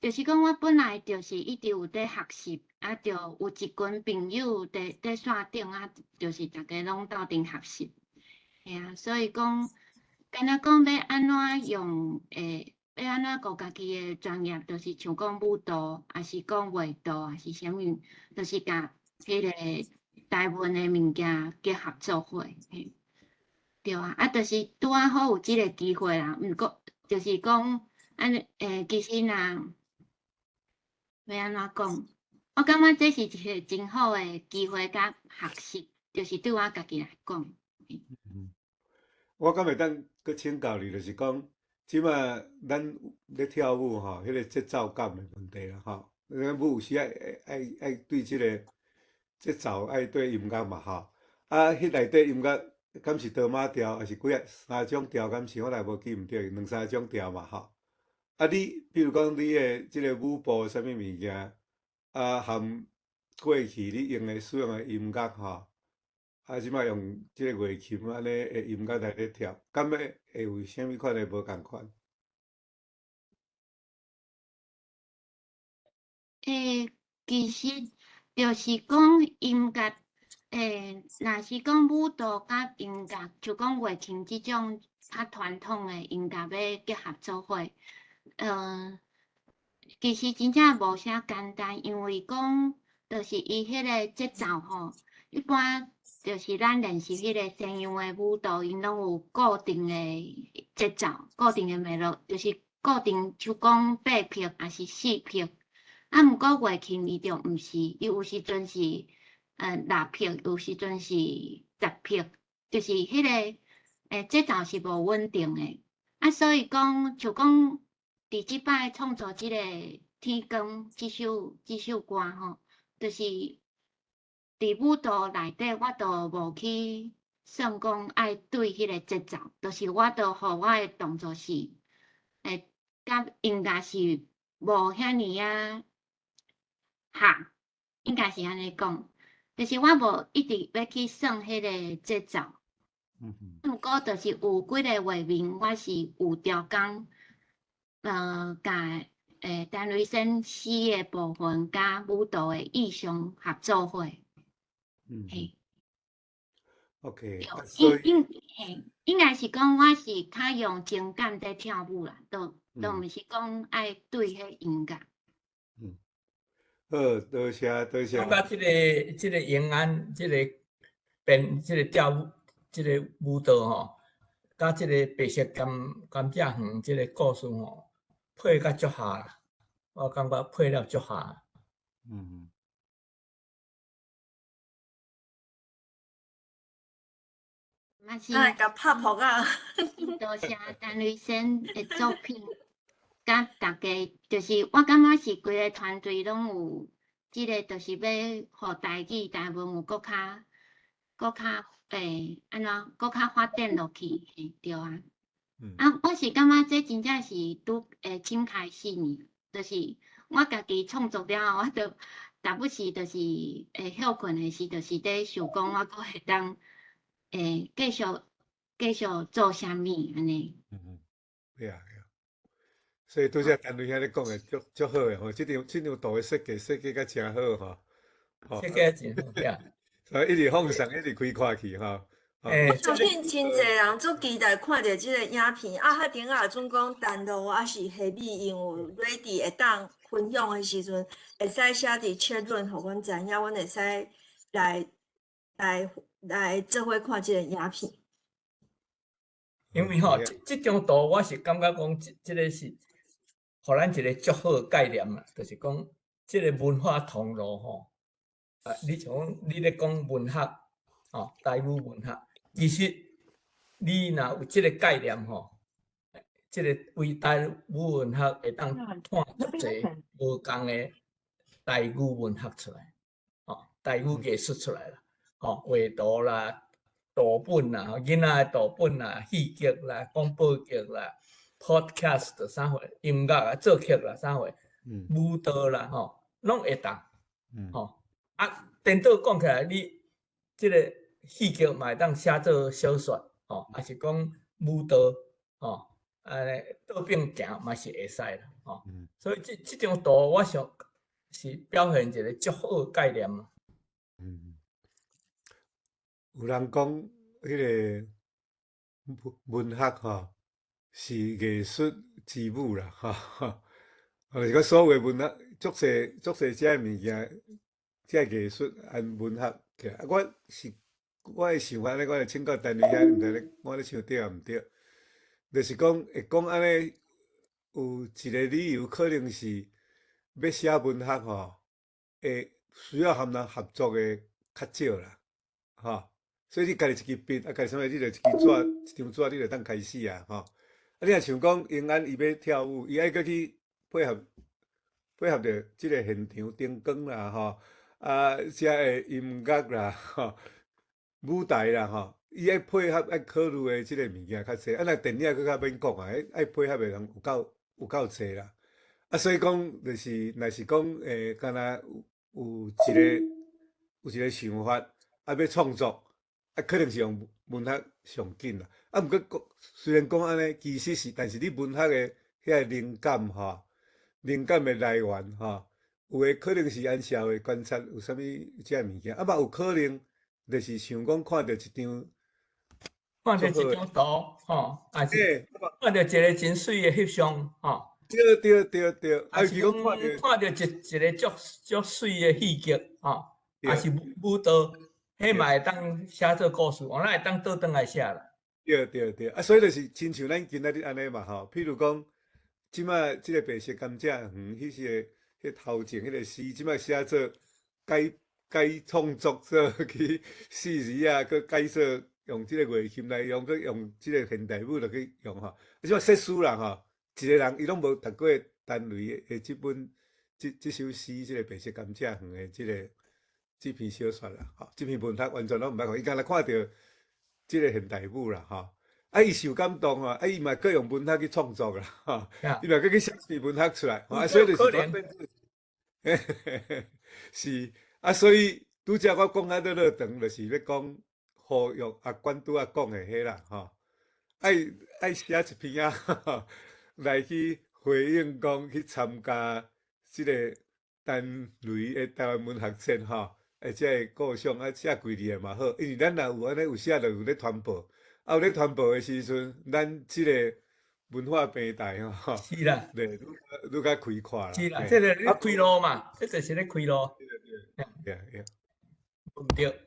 就是讲我本来就是一直有在学习，就有一群朋友在线顶就是大家拢斗阵学习，嘿啊，所以讲，敢若讲要安怎用要安怎顾家己的专业，就是像讲舞蹈，还是讲画图，还是啥物，就是甲迄个。台湾的物件结合做伙，嘿，对啊，就是拄啊好有即个机会啦。毋过就是讲，其实若要安怎讲，我感觉这是一个真好的机会甲学习，就是对我家己来讲。我敢会当佮请教你，就是讲，即马咱咧跳舞吼，迄个节奏感的问题啦，吼，咱舞有时爱对即个。节奏爱对音乐嘛吼，迄内底音乐敢是多马调，还是3种调？敢是我来无记毋对，2、3种调嘛吼。你比如讲你的即个舞步啥物物件，含过去你用的使用的音乐吼，即摆用即个乐器安尼的音乐来咧跳，敢要会有啥物款的无共款？其实就是讲音乐，若是讲舞蹈甲音乐，就讲乐器即种较传统的音乐要结合做伙，其实真正无啥简单，因为讲就是伊迄个节奏吼，一般就是咱练习迄个西洋的舞蹈，因拢有固定的节奏、固定的脉络，就是固定，就讲8拍还是4拍。啊，毋过乐器伊就毋是，伊有时阵是6拍，有时阵是10拍，就是迄个节奏是无稳定的。啊，所以讲就讲伫即摆创作即个《天光》即首歌吼，就是伫舞蹈内底，我都无去算讲爱对迄个节奏，就是我都互我的动作是甲音乐是无遐尼啊。哈，应该是安尼讲，就是我无一直要去算迄个节奏，毋过就是有几个画面，我是有调工，甲陈瑞生诗的部分，甲舞蹈的意象合作伙，嘿。OK，所以应该是讲我是较用情感在跳舞啦，都毋是讲爱对迄音乐。好，多谢多谢。感觉即个延安，即个跳舞，即个舞蹈吼，甲即个白色甘蔗园即个故事吼，配甲足下啦，我感觉配了足下。嘛是甲拍扑啊！多谢陈瑞生的作品，甲大家就是我感觉是规个团队拢有即个，就是要互台语、台文有搁较安怎搁较发展落去，对啊。我是感觉这真正是拄新开始呢，就是我家己创作了后，我就达不时就是休困的时，就是咧想讲我搁会当继续做啥物安尼。对啊。所以拄则陈瑞兄咧讲的足好诶吼，即张图诶设计甲诚好吼，设计真好，对啊。所以一直放送，一直开看去吼。我相信真侪人足期待看到即个影片，迄顶啊总讲单独还是下面因有 ready 会当分享诶时阵，会使写伫chat 互阮知影，阮会使来做伙看即个影片。因为吼，即张图我是感觉讲，即个是互咱一个足好诶概念啦，就是讲即个文化通路吼，你像你咧讲文学吼，台语文学，其实你若有即个概念吼，即个为台语文学会当看足侪无共诶台语文学出来，吼，台语艺术出来啦，吼，画图啦。图本啦，囡仔诶图本啦，戏剧啦，广播剧啦 ，podcast 啥货，音乐啊，作曲啦，啥货，舞蹈啦，吼，拢会当，吼。颠倒讲起来，你即个戏剧嘛会当写做小说，吼，还是讲舞蹈，吼，倒边行嘛是会使啦，吼。所以即张图我想是表现一个足好诶概念嘛。有人讲，迄个文学吼是艺术之母啦，吼，就是讲所有文学足侪遮物件，遮艺术按文学起来。我的想法咧，我会请教陈瑞兄，毋知咧我咧想对啊毋对？就是讲会讲安尼，有一个理由，可能是要写文学吼，会需要和人合作的较少啦，吼。所以你家己一支笔，家己啥物，你就一张纸，你就当开始啊，吼。你若想讲永安伊要跳舞，伊爱搁去配合着即个现场灯光啦，吼，遮个音乐啦，吼，舞台啦，吼，伊爱配合爱考虑的即个物件较济。若电影搁较免讲啊，爱配合的人有够济啦。所以讲就是若是讲敢若有一个想法，要创作，可能是用文学上紧啦。毋过讲虽然讲安尼，其实是，但是你文学的遐灵感灵感的来源有诶可能是按社会观察有啥物遮物件，嘛有可能就是想讲看到一张看到一张图也是看到一个真水的翕相对，也是是讲看到一个足水的戏剧也是舞蹈，迄嘛会当写做故事，我咱会当倒转来写啦。对，所以就是亲像咱今仔日安尼嘛譬如讲，即摆即个白色甘蔗园，迄头前迄个诗，即摆写做改创作做去四字啊，佮改做用即个乐器来用，佮用即个现代舞来去用即摆说书人一个人伊拢无读过单雷的即首诗，即个白色甘蔗园的即篇小说啦，即篇文学完全拢毋捌看，伊敢若看到即个现代舞啦，伊受感动伊嘛佮用文学去创作啦，伊嘛佮去写篇文学出来，所以就是是所以拄则我讲乐长，就是要讲呼吁管拄讲的迄啦，爱写一篇来去回应讲去参加即个单雷的台湾文学展即个故乡写几字嘛好，因为咱若有安尼有写，就有咧传播，有咧传播的时阵，咱即个文化平台是啦，对，愈较开阔啦。是啦，这个咧开路嘛，这就是咧开路。对。对。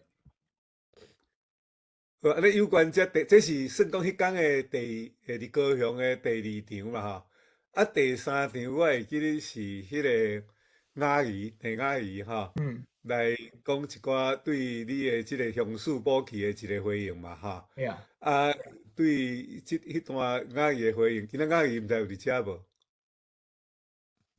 好，安尼有关这是算讲迄天的伫高雄的第2场嘛第3场我会记得是迄个陈雅仪来讲一寡对你的即个乡属补给的一个回应嘛对迄段雅仪的回应，今仔雅仪毋知有伫遮无？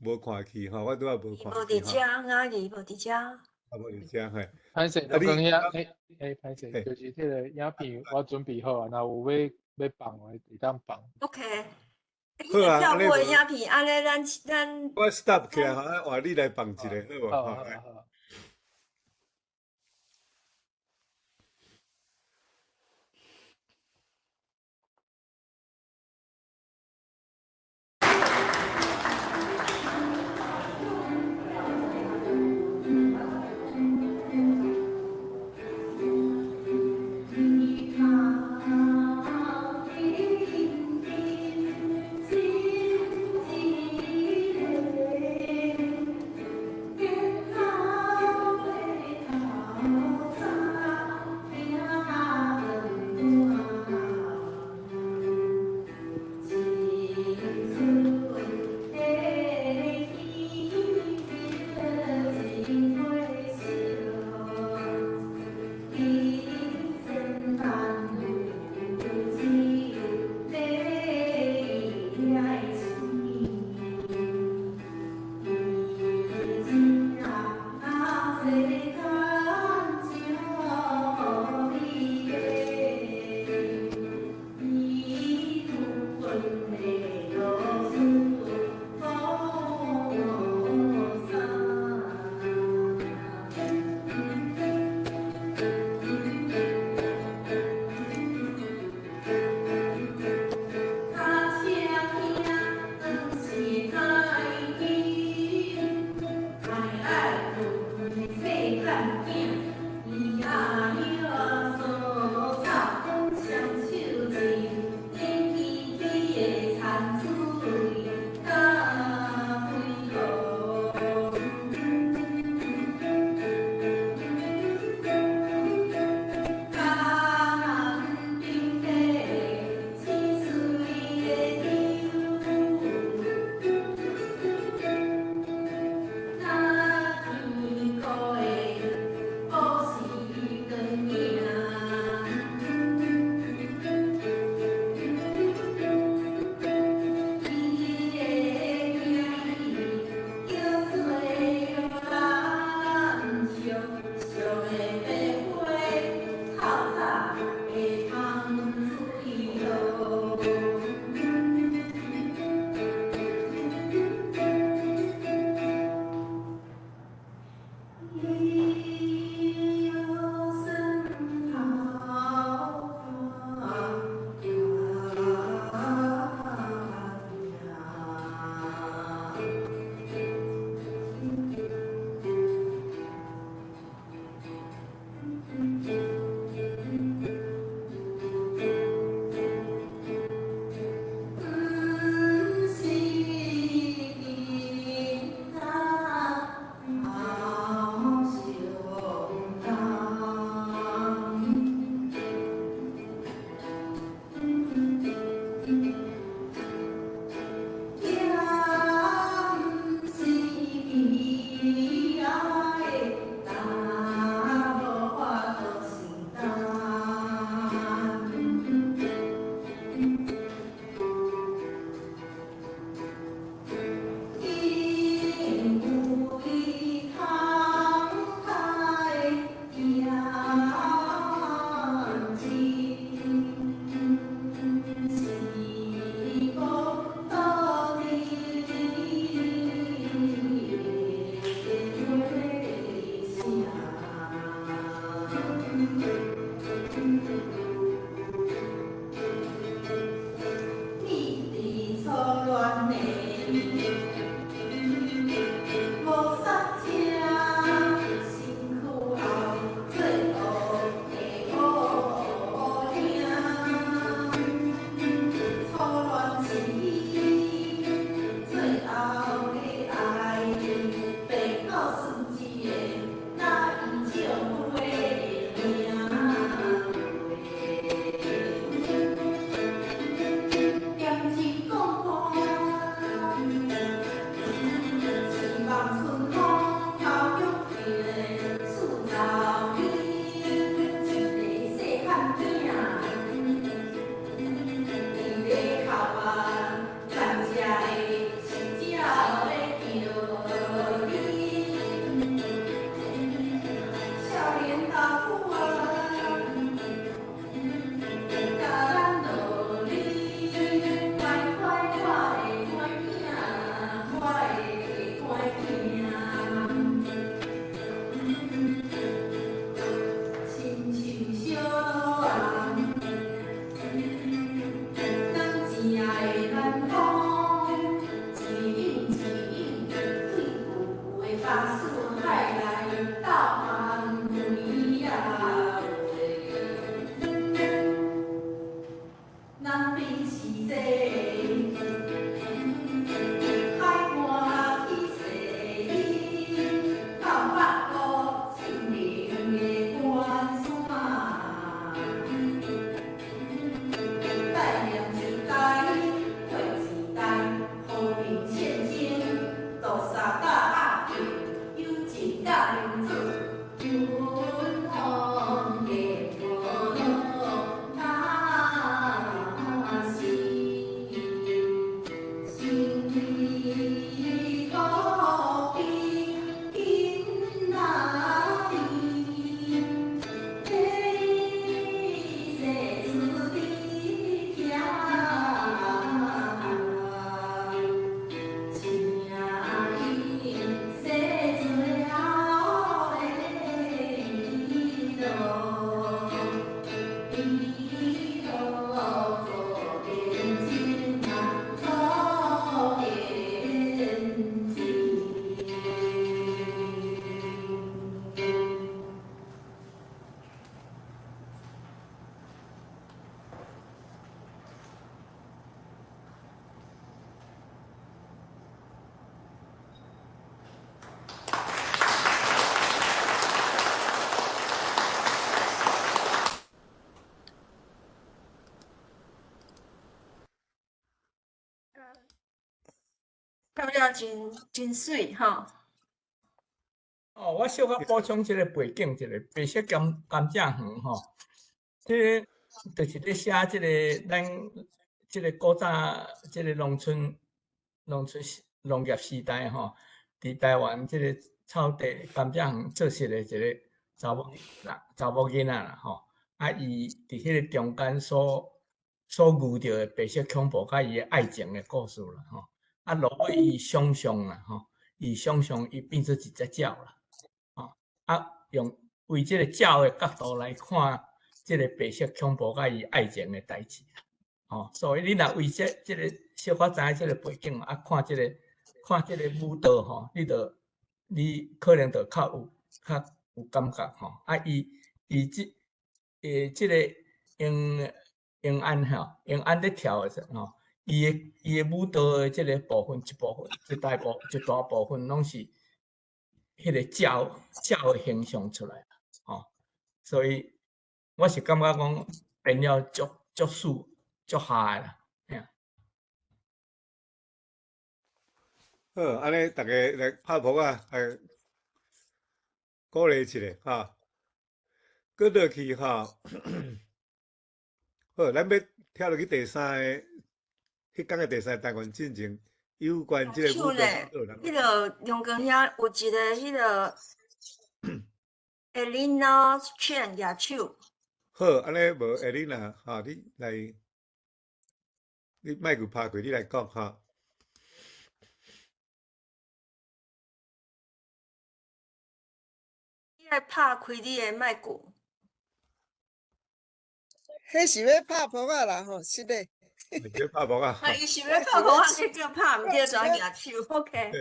无看去我拄仔无看。无伫遮，雅仪无伫遮。无伫遮嘿。歹势，就讲遐歹势，就是迄个影片我准备好啊，若有要放的，会当放。OK。好啊，跳舞的影片，安尼咱我 stop 起来换你来放一个，好无？好。感觉真水吼。哦，我小可补充一个背景，一个白色甘蔗园吼，这就是咧写这个咱这个古早这个农村农业时代吼，伫台湾这个草地甘蔗园做事的一个查某囡仔啦吼，啊，伊伫迄个中间所遇到的白色恐怖甲伊的爱情的故事啦吼，啊，落尾伊想象啦吼，伊想象伊变做一只鸟啦。啊，用为这个鸟的角度来看，这个白色恐怖甲伊爱情的代志，哦，所以你若为这个小可知影这个背景啊，看这个舞蹈吼，你可能就较有感觉吼。啊，这个永安咧跳的时候吼，伊的舞蹈的这个部分一大部分拢是。迄个鸟的形象出来，哦，所以我是感觉讲变了足水足下啦，好，安尼大家来拍谱啊，来鼓励一下哈。搁落去哈，好，咱要跳落去第三个，迄讲的第三单元进行有关这个舞蹈。迄个龙光遐有一个迄个 Elena Chen 举手。好，安尼无 Elena 哈，你来，你麦克拍开，你来讲哈。你来拍开你的麦克。迄是要拍谱啊啦吼，是嘞。要拍谱啊！伊是要拍谱啊，去叫拍，毋对转举手。OK。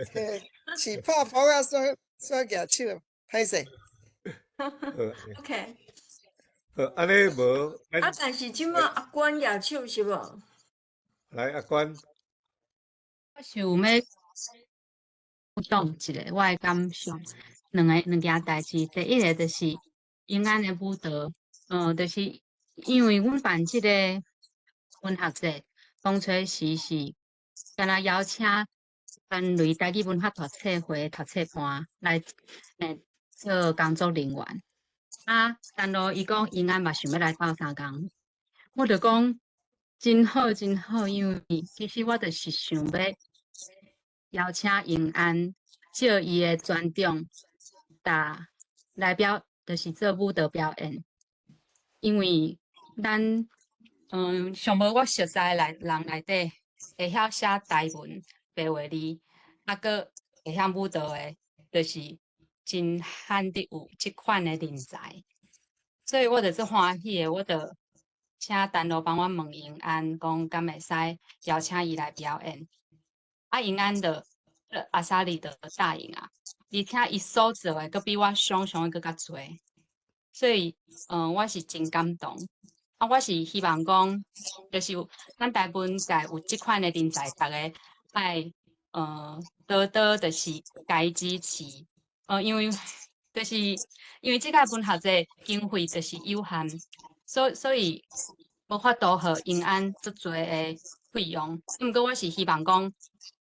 是拍谱啊，煞举手，歹势。OK。好，安尼无。啊，但是即马阿关举手是无？来，阿关。我想要补充一个我的感想，两件代志。第一个就是永安的舞蹈，就是因为阮办即个文学节，风吹时是敢若邀请分类台语文学读册会读册班来做工作人员。啊，但咯，伊讲永安嘛想要来斗相共，我就讲真好真好，因为其实我就是想要邀请永安借伊的专长，来就是做舞蹈表演，因为咱上无我熟悉的人内底会晓写台文、白话字，啊，搁会晓舞蹈的，就是真罕得有即款的人才。所以我就足欢喜的，我就请陈老帮我问永安，讲敢会使邀请伊来表演。啊，永安就阿莎莉就答应啊，而且伊所做的佫比我想象的佫较多，所以我是真感动。啊，我是希望讲，就是咱台湾界有即款的人才，大家爱多多就是该支持。因为就是因为即个文学节经费就是有限，所以无法度互永安足侪的费用。毋过我是希望讲，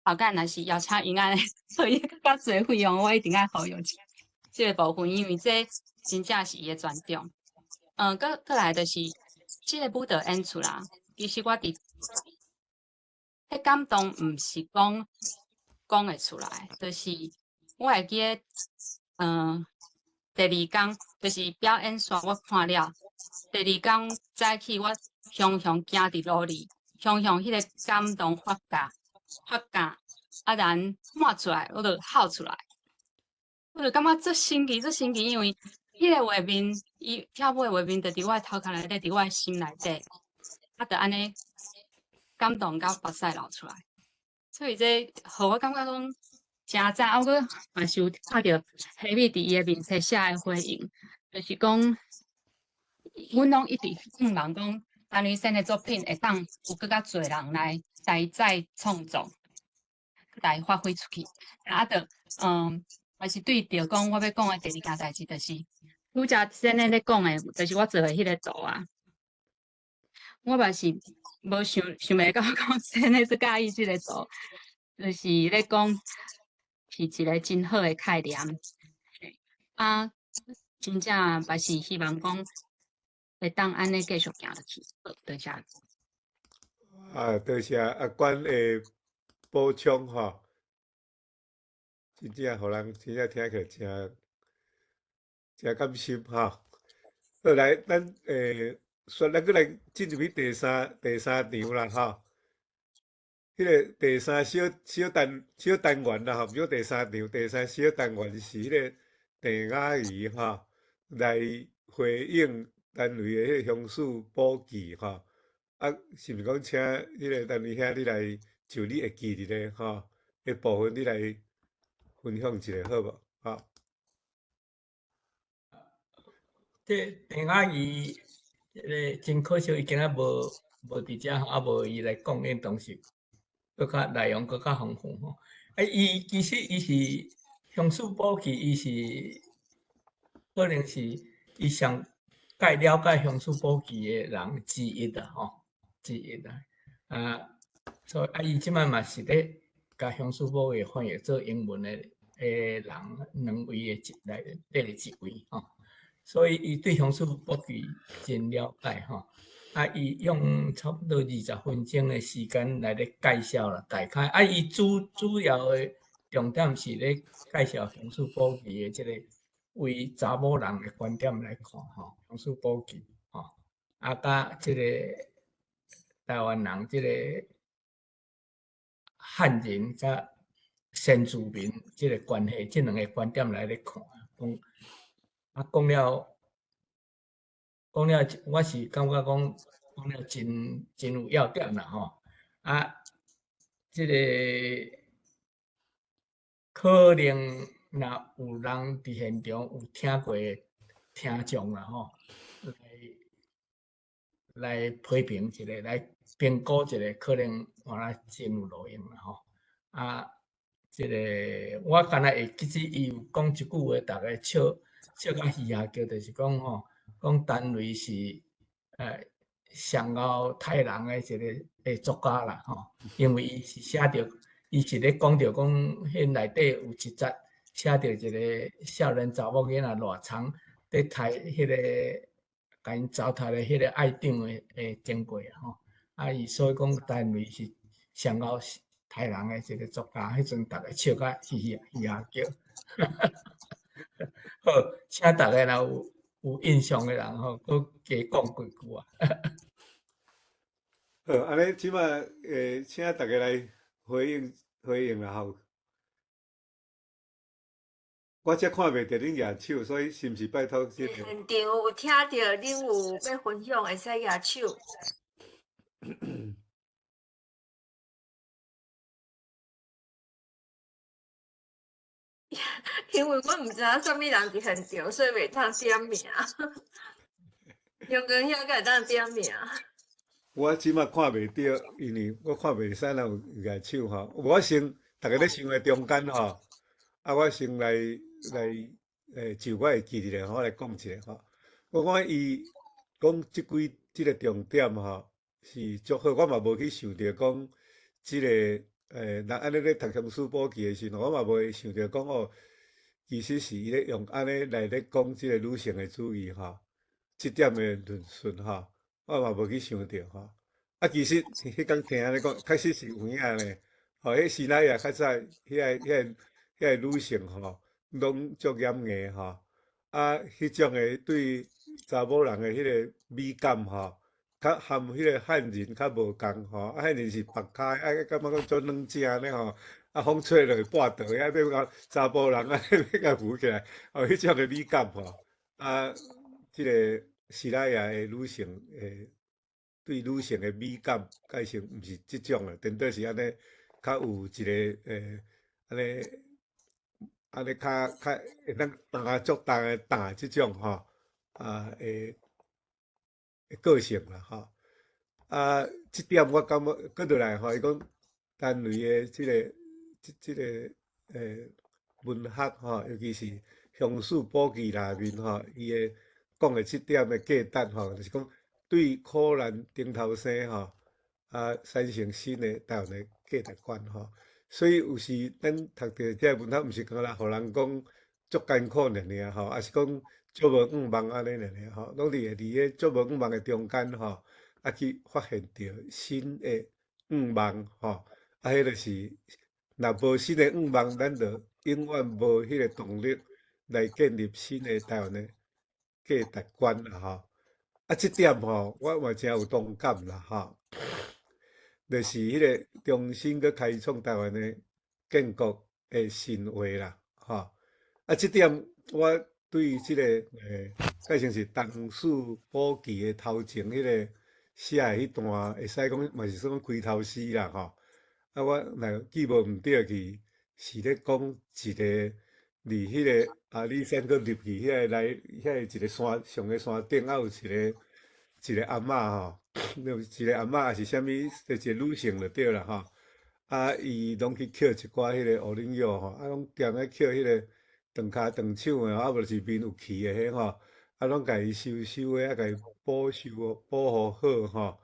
后盖若是邀请永安的，互伊更较侪费用，我一定爱互伊即个部分，因为这真正是伊的专长。搁来就是即个舞蹈演出啦，其实我迄感动毋是讲会出来，就是我会记得，第二天就是表演线我看了，第二天早起我常常行伫路里，常常迄个感动发芽，啊然满出来，我就哭出来，我就感觉足神奇，因为迄个画面，伊跳舞的画面，就伫我的头壳内底，伫我的心内底，啊，就安尼感动到目屎流出来，所以这互我感觉讲。真早，我阁嘛是有看到黑米伫伊的面册写的回应，就是讲，阮拢一直希望讲，陈雨生的作品会当有更较侪人来再创作，来发挥出去。啊，就嘛是对着讲我要讲的第二件代志，就是拄则先生咧讲的，就是我做的迄个图啊，我嘛是无想袂到讲先生是介意即个图，就是咧讲。是一个真好的概念，啊，真正嘛是希望讲会当安尼继续行落去。多谢。多谢阿管的补充吼，真正互人真正听起真感心吼。好来，咱咱搁来进入去第三场啦吼。迄个第三小单元啦吼，比如第三小单元是迄个郑雅怡吼来回应单位的迄个乡事补记吼，啊，是毋是讲请迄个单位兄你来就你会记伫咧吼，迄部分你来分享一下好无？吼。这郑雅怡，真可惜，伊今仔无伫遮吼，啊无伊来讲演当时。搁较内容搁较丰富吼，伊其实伊是乡事补记，伊是可能是伊上介了解乡事补记的人之一啦吼，所以伊即摆嘛是咧甲乡事补记翻译做英文的人2位的第一位吼，所以伊对乡事补记真了解吼。伊用差不多20分钟的时间来咧介绍啦，大概伊主要的重点是咧介绍乡事补记的即个为查某人的观点来看吼，乡事补记吼，甲即个台湾人即个汉人甲先住民即个关系，即2个观点来咧看，讲了，我是感觉讲了真有要点啦吼，即个可能若有人伫现场有听过听众啦吼，来批评一下，来评估一下，可能原来真有路用啦吼，即个我敢若会记伊有讲一句话，大家笑甲嘻哈叫，就是讲吼，讲单位是上后太人的一个作家啦吼，因为伊是写着，伊是咧讲着讲，迄内底有一节写着一个少年查某囡仔赖长咧杀迄个甲因糟蹋咧迄个爱长的经过吼，伊所以讲单位是上后太人的一个作家，迄阵大家笑甲嘻哈叫。好，请大家若有有印象的人吼，佮加讲几句啊。好，安尼即马请大家来回应啦吼。我则看袂着恁举手，所以是毋是拜托即个？现场有听到恁有要分享，会使举手。因为我毋知影啥物人伫现场，所以袂当点名。阳光遐个会当点名。我即马看袂着，因为我看袂使人有举手吼。我先大家咧想诶中间吼，我先来就我诶记忆咧，我来讲一下吼。我看伊讲即个重点吼是足好，我嘛无去想着讲即个人安尼咧读乡书补记诶时阵，我嘛无想着讲哦，其实是伊咧用安尼来咧讲即个女性诶主义吼，即点诶论述吼。我嘛无去想着吼，其实迄工听安尼讲，确实是有影咧。吼，迄时代也较早，遐个女性吼，拢足严硬吼。迄种诶对查某人诶迄个美感吼，较含迄个汉人较无共吼。汉人是白开，感觉讲足软正咧吼。风吹落半道，要甲查甫人要甲扶起来，迄种诶美感吼。即个时代诶女性对女性诶美感改成毋是即种诶，顶多是安尼较有一个安尼较会当足重即种吼诶个性啦吼。即点我感觉搁倒来吼，伊讲单位诶即个文学吼，尤其是乡书补记内面吼，伊诶讲诶即点诶价值吼，就是讲对苦难顶头生吼，产生新诶台湾诶价值观吼。所以有时咱读着这文学，毋是讲啦，互人讲足艰苦尔尔吼，也是讲足无五望安尼尔吼，拢是会伫迄足无五望诶中间吼，去发现着新诶五望吼，迄著是若无新诶五望，咱就永远无迄个动力来建立新诶台湾诶价值观啦吼。即点吼，我嘛真有同感啦吼。就是迄个重新去开创台湾的建国的神话啦，吼。即点我对即个改成是唐史补记的头前迄个写的迄段，会使讲嘛是算开头诗啦，吼。我若记无毋对去，是咧讲一个离迄个你先搁入去遐个内，遐个一个山上个山顶，有一个阿嬷吼。一个阿嬷也是啥物，一个女性就对啦吼。伊拢去捡一寡迄个乌龙药吼，拢踮咧捡迄个长骹长手诶，无就是面有气诶迄吼，拢家己收诶，家己保护好吼。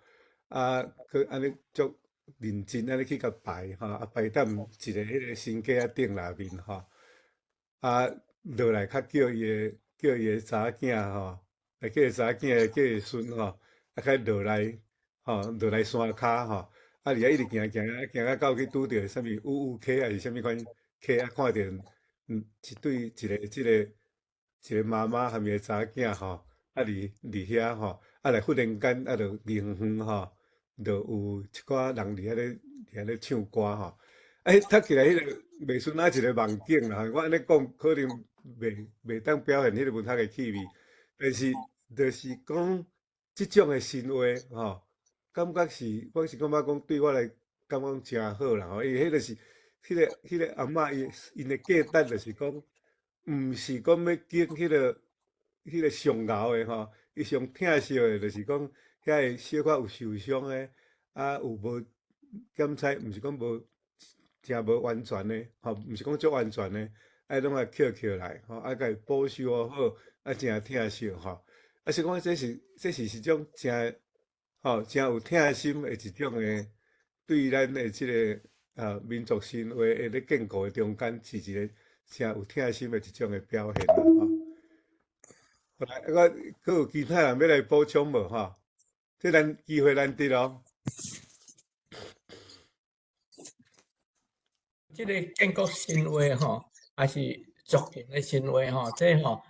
佮安尼足认真安尼去甲摆吼，摆踮一个迄个新架仔顶内面吼。落来较叫伊诶查某囝吼，来叫伊查某囝，叫伊孙吼。较落来落来山骹吼，而且一直行到去拄着啥物乌溪还是啥物款溪看着一对一个妈妈含伊个查某囝吼，伫遐吼，来忽然间就灵园吼，就有一寡人伫遐咧唱歌吼。读起来迄个袂顺一个梦境啦，我安尼讲可能袂当表现迄个文学的气味，但是就是讲。即种诶生活吼，感觉是，我是感觉讲对我来感觉真好啦吼。因为迄个是，迄个阿嬷因诶价值就是讲，毋是讲要拣迄个上熬诶吼，伊上疼惜诶就是讲遐个小可有受伤诶，有无检采，毋是讲无真无完全诶吼，毋是讲足完全诶，拢爱捡来吼，甲伊保守好，真疼惜吼。是讲这是一种真真有疼心的一种诶，对咱诶即个民族生活诶咧建构诶中间，是一个真有疼心诶一种诶表现啦吼。好来，佫有其他人要来补充无吼？这机会难得咯。即个建国生活吼，也是族群诶生活吼，这吼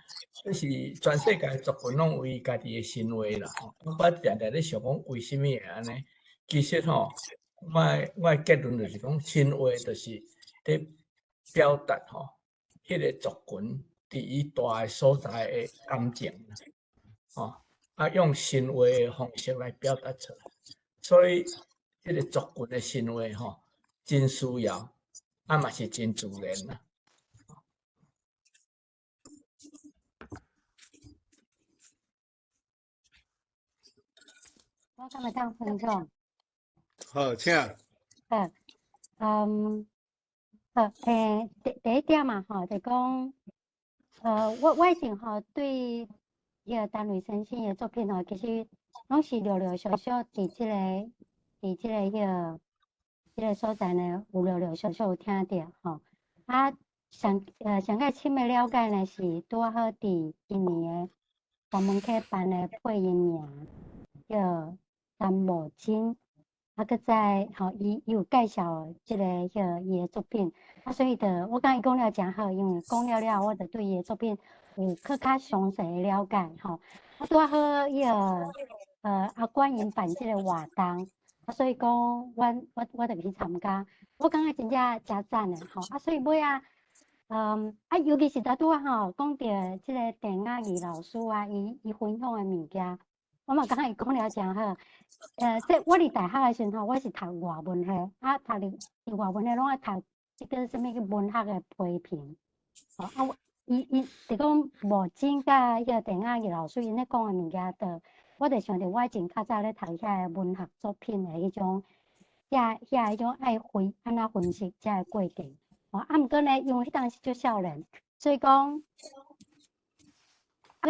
就是全世界族群拢有伊家己的行为啦。我常常咧想讲，为什么会安尼？其实吼，我的结论就是讲，行为就是伫表达吼，迄个族群伫伊大诶所在的感情啦，吼用行为的方式来表达出来。所以，迄个族群的行为吼，真需要，嘛是真自然啦。我敢会当分享？好，请。好，好，第一点嘛，吼，就讲，我以前吼对迄个单位先生的作品吼，其实拢是略略小小伫即个迄个所在呢，有略略小小有听着吼。啊，上较深的了解呢，是拄好伫今年的黄门客办的配音名，叫张某金。佮再吼，伊有介绍即个伊的作品，所以我甲伊讲了诚好，因为讲了，我就对伊的作品有较详细的了解吼。拄好阿管因办即个活动，所以讲我就去参加，我感觉真正诚赞的吼。所以尾尤其是拄吼讲到即个陈雅仪老师伊分享的物件，我嘛感觉伊讲了诚好。即我伫大学的时候，我是读外文系，读伫外文系拢爱读即个什物文学的批评。伊就讲无真甲迄个陈雅仪老师因咧讲的物件，我就想着我以前较早咧读遐个文学作品的迄种，迄种爱安怎分析遮个过程。毋过呢，因为迄当时就少年，所以讲。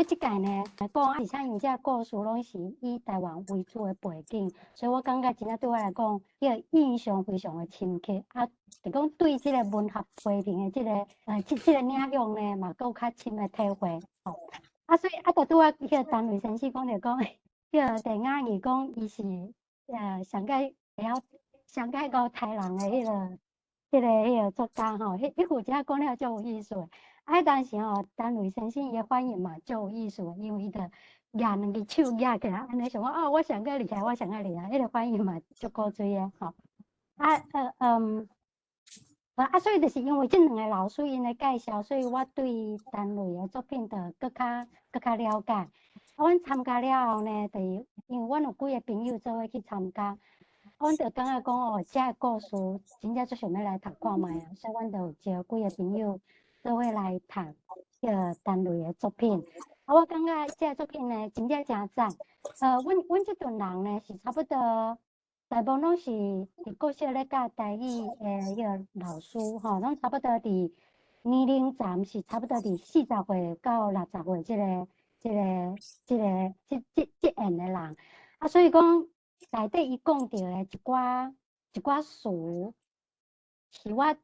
即届呢，讲而且因遮故事拢是以台湾为主的背景，所以我感觉真正对我来讲，迄个印象非常的深刻。就讲对即个文学批评的即个领域呢，嘛佫有较深的体会。所以就拄迄个单位先生讲着讲，迄个陈雅仪讲伊是上届高台人的迄个作家吼，迄句真讲了足有意思。当时吼，单位先生伊的反应嘛，足有意思，因为伊就举两只手举起来，安尼想讲我上个厉害，我上个厉害，迄个反应嘛足古锥的吼。所以就是因为即两个老师因的介绍，所以我对单位的作品就更较了解。阮参加了后呢，就因为阮有几个朋友做伙去参加，阮就感觉讲遮个故事真正足想要来读看卖啊，所以阮就有招几个朋友。做伙来读迄个单位的作品，我感觉这个作品呢真正诚赞。阮这群人呢是差不多，大部分拢是伫国小咧教台语的迄个老师吼，拢差不多伫年龄层是差不多伫40岁到60岁即样的人。所以讲内底伊讲到的一寡词。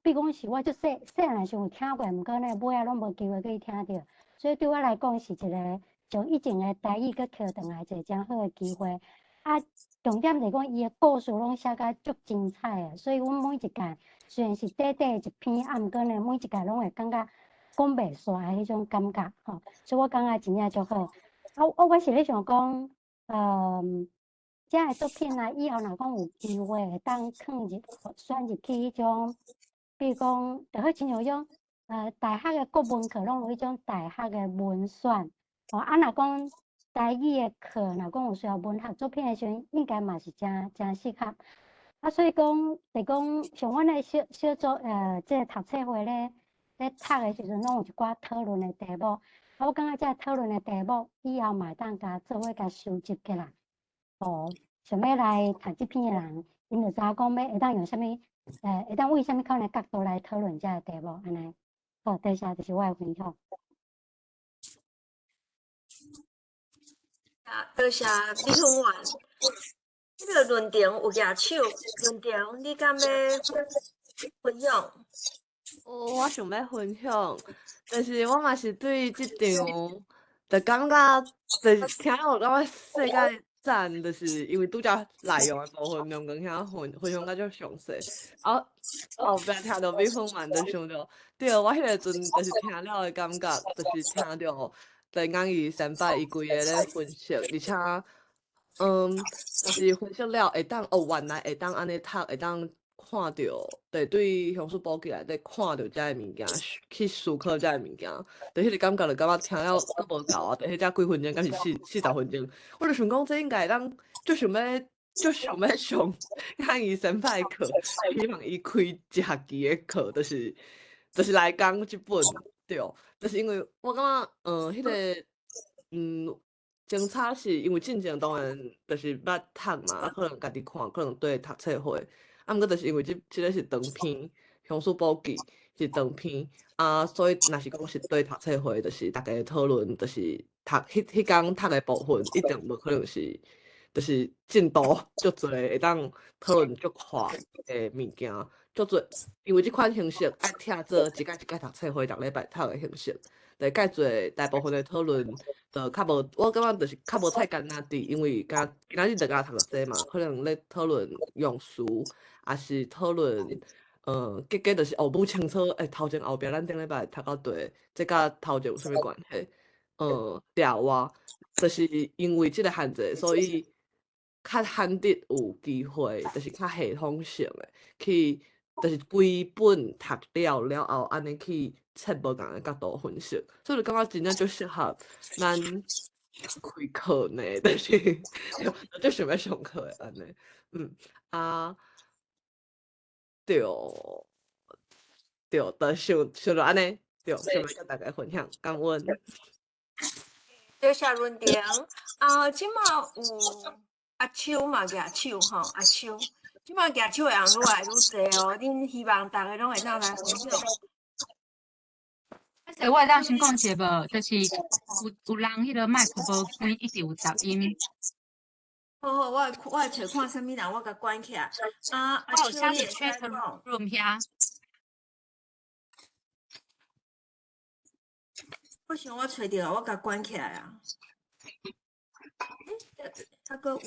比如讲是我足细汉时有听过，毋过呢尾仔拢无机会去听着，所以对我来讲是一个从以前的台语搁捡转来一个真好的机会。重点是讲伊的故事拢写甲足精彩的，所以阮每一届虽然是短短一篇，毋过呢每一届拢会感觉讲袂煞的迄种感觉吼，所以我感觉真正足好。我是咧想讲，遮个作品以后若讲有机会会当选入去迄种，比如讲，就好亲像迄种大学的国文课拢有迄种大学的文选，若讲台语的课，若讲有需要文学作品的时阵，应该嘛是真适合。所以讲，就讲像阮的小组即个读册会咧读的时阵，拢有一寡讨论的题目。我感觉遮讨论的题目以后嘛当甲做伙甲收集起来。想要来读这篇的人，因就知影讲会当用啥物，会当为啥物可能角度来讨论这个题目，安尼。好，多谢，就是我的分享。多谢李芬员。这个论坛有举手，论坛你敢要分享？我想要分享，就是我嘛是对即场，就感觉，就是听我感觉世界赞，就是因为拄则内容的部分，两个遐分享甲足详细，啊后壁听到米粉丸，就想着，对，我迄个阵就是听了的感觉，就是听着陈刚伊先摆伊规个咧分析，而且就是分析了会当原来会当安尼读，会当看着，对乡村补给内底看着遮个物件，去思考遮个物件，就迄个感觉就感觉听了阁无够啊，迄遮几分钟，敢是40分钟，我就想讲这应该会当就想要上看伊先摆课，希望伊开一学期的课，就是来讲即本对，就是因为我感觉迄个精彩是因为进前当然就是捌读嘛，啊可能家己看，可能对读册会，啊毋过就是因为即个是长篇乡村补给是长篇啊，所以若是讲是对读册会，就是大家讨论，就是读迄工读的部分，一定无可能是就是进度足侪会当讨论足快的物件，足侪，因为即款形式爱拆做一届读册会，逐礼拜读的形式，就介侪大部分的讨论。就较无，我感觉就是较无太简单滴，因为今仔日大家读这嘛，可能咧讨论用词，也是讨论，结果就是学不清楚，头前后壁咱顶礼拜读到对，这甲头前有啥物关系？掠我，就是因为即个限制，所以较罕得有机会，就是较系统性的去，就是规本读了后，安尼去切无共的角度分析，所以就感觉真正就适合咱开课呢，就是就想要上课的安尼，啊，对，就想着安尼，对，想要甲大家分享，感恩。多谢润婷。即马有阿秋嘛，举手吼，阿秋，即马举手的人愈来愈侪哦，恁希望大家拢会当来分享。我会当先讲一个无，就是有人迄个麦克无开，一直有杂音。好，我会找看啥物人，我甲关起来。阿秋，你会使讲。room 遐。我想我找着，我甲关起来啊。还阁有。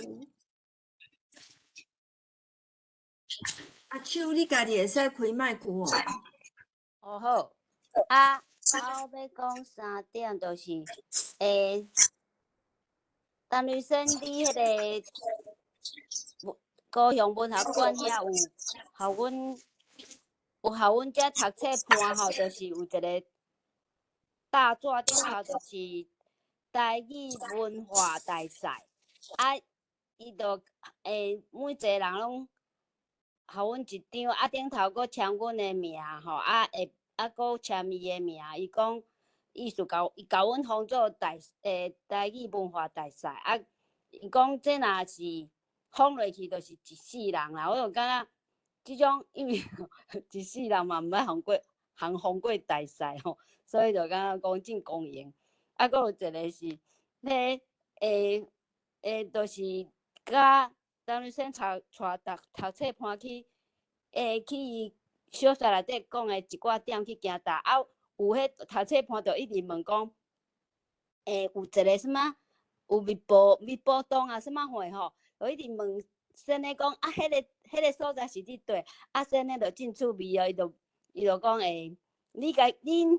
阿秋，你家己会使开麦克哦。哦好，我要讲3点，就是陈女生伫迄个高雄文学馆遐有校阮遮读册盘吼，就是有一个大纸顶头就是台语文化大赛，伊就每一个人拢校阮一张，顶头佫签阮的名吼，佫签伊的名。伊讲意思伊甲阮封做台语文化大赛，伊讲这若是封落去，就是一世人啦。我就感觉即种，因为一世人嘛毋捌封过大赛吼，所以就感觉讲真公平。佫有一个是咧就是甲陈女生带读册盘去小说内底讲的一寡点去行搭，有迄读册盘就一直问讲，有一个什么有密报档啊，什么货吼，就一直问先咧讲迄个所在是伫对，先咧就真趣味哦，伊就讲恁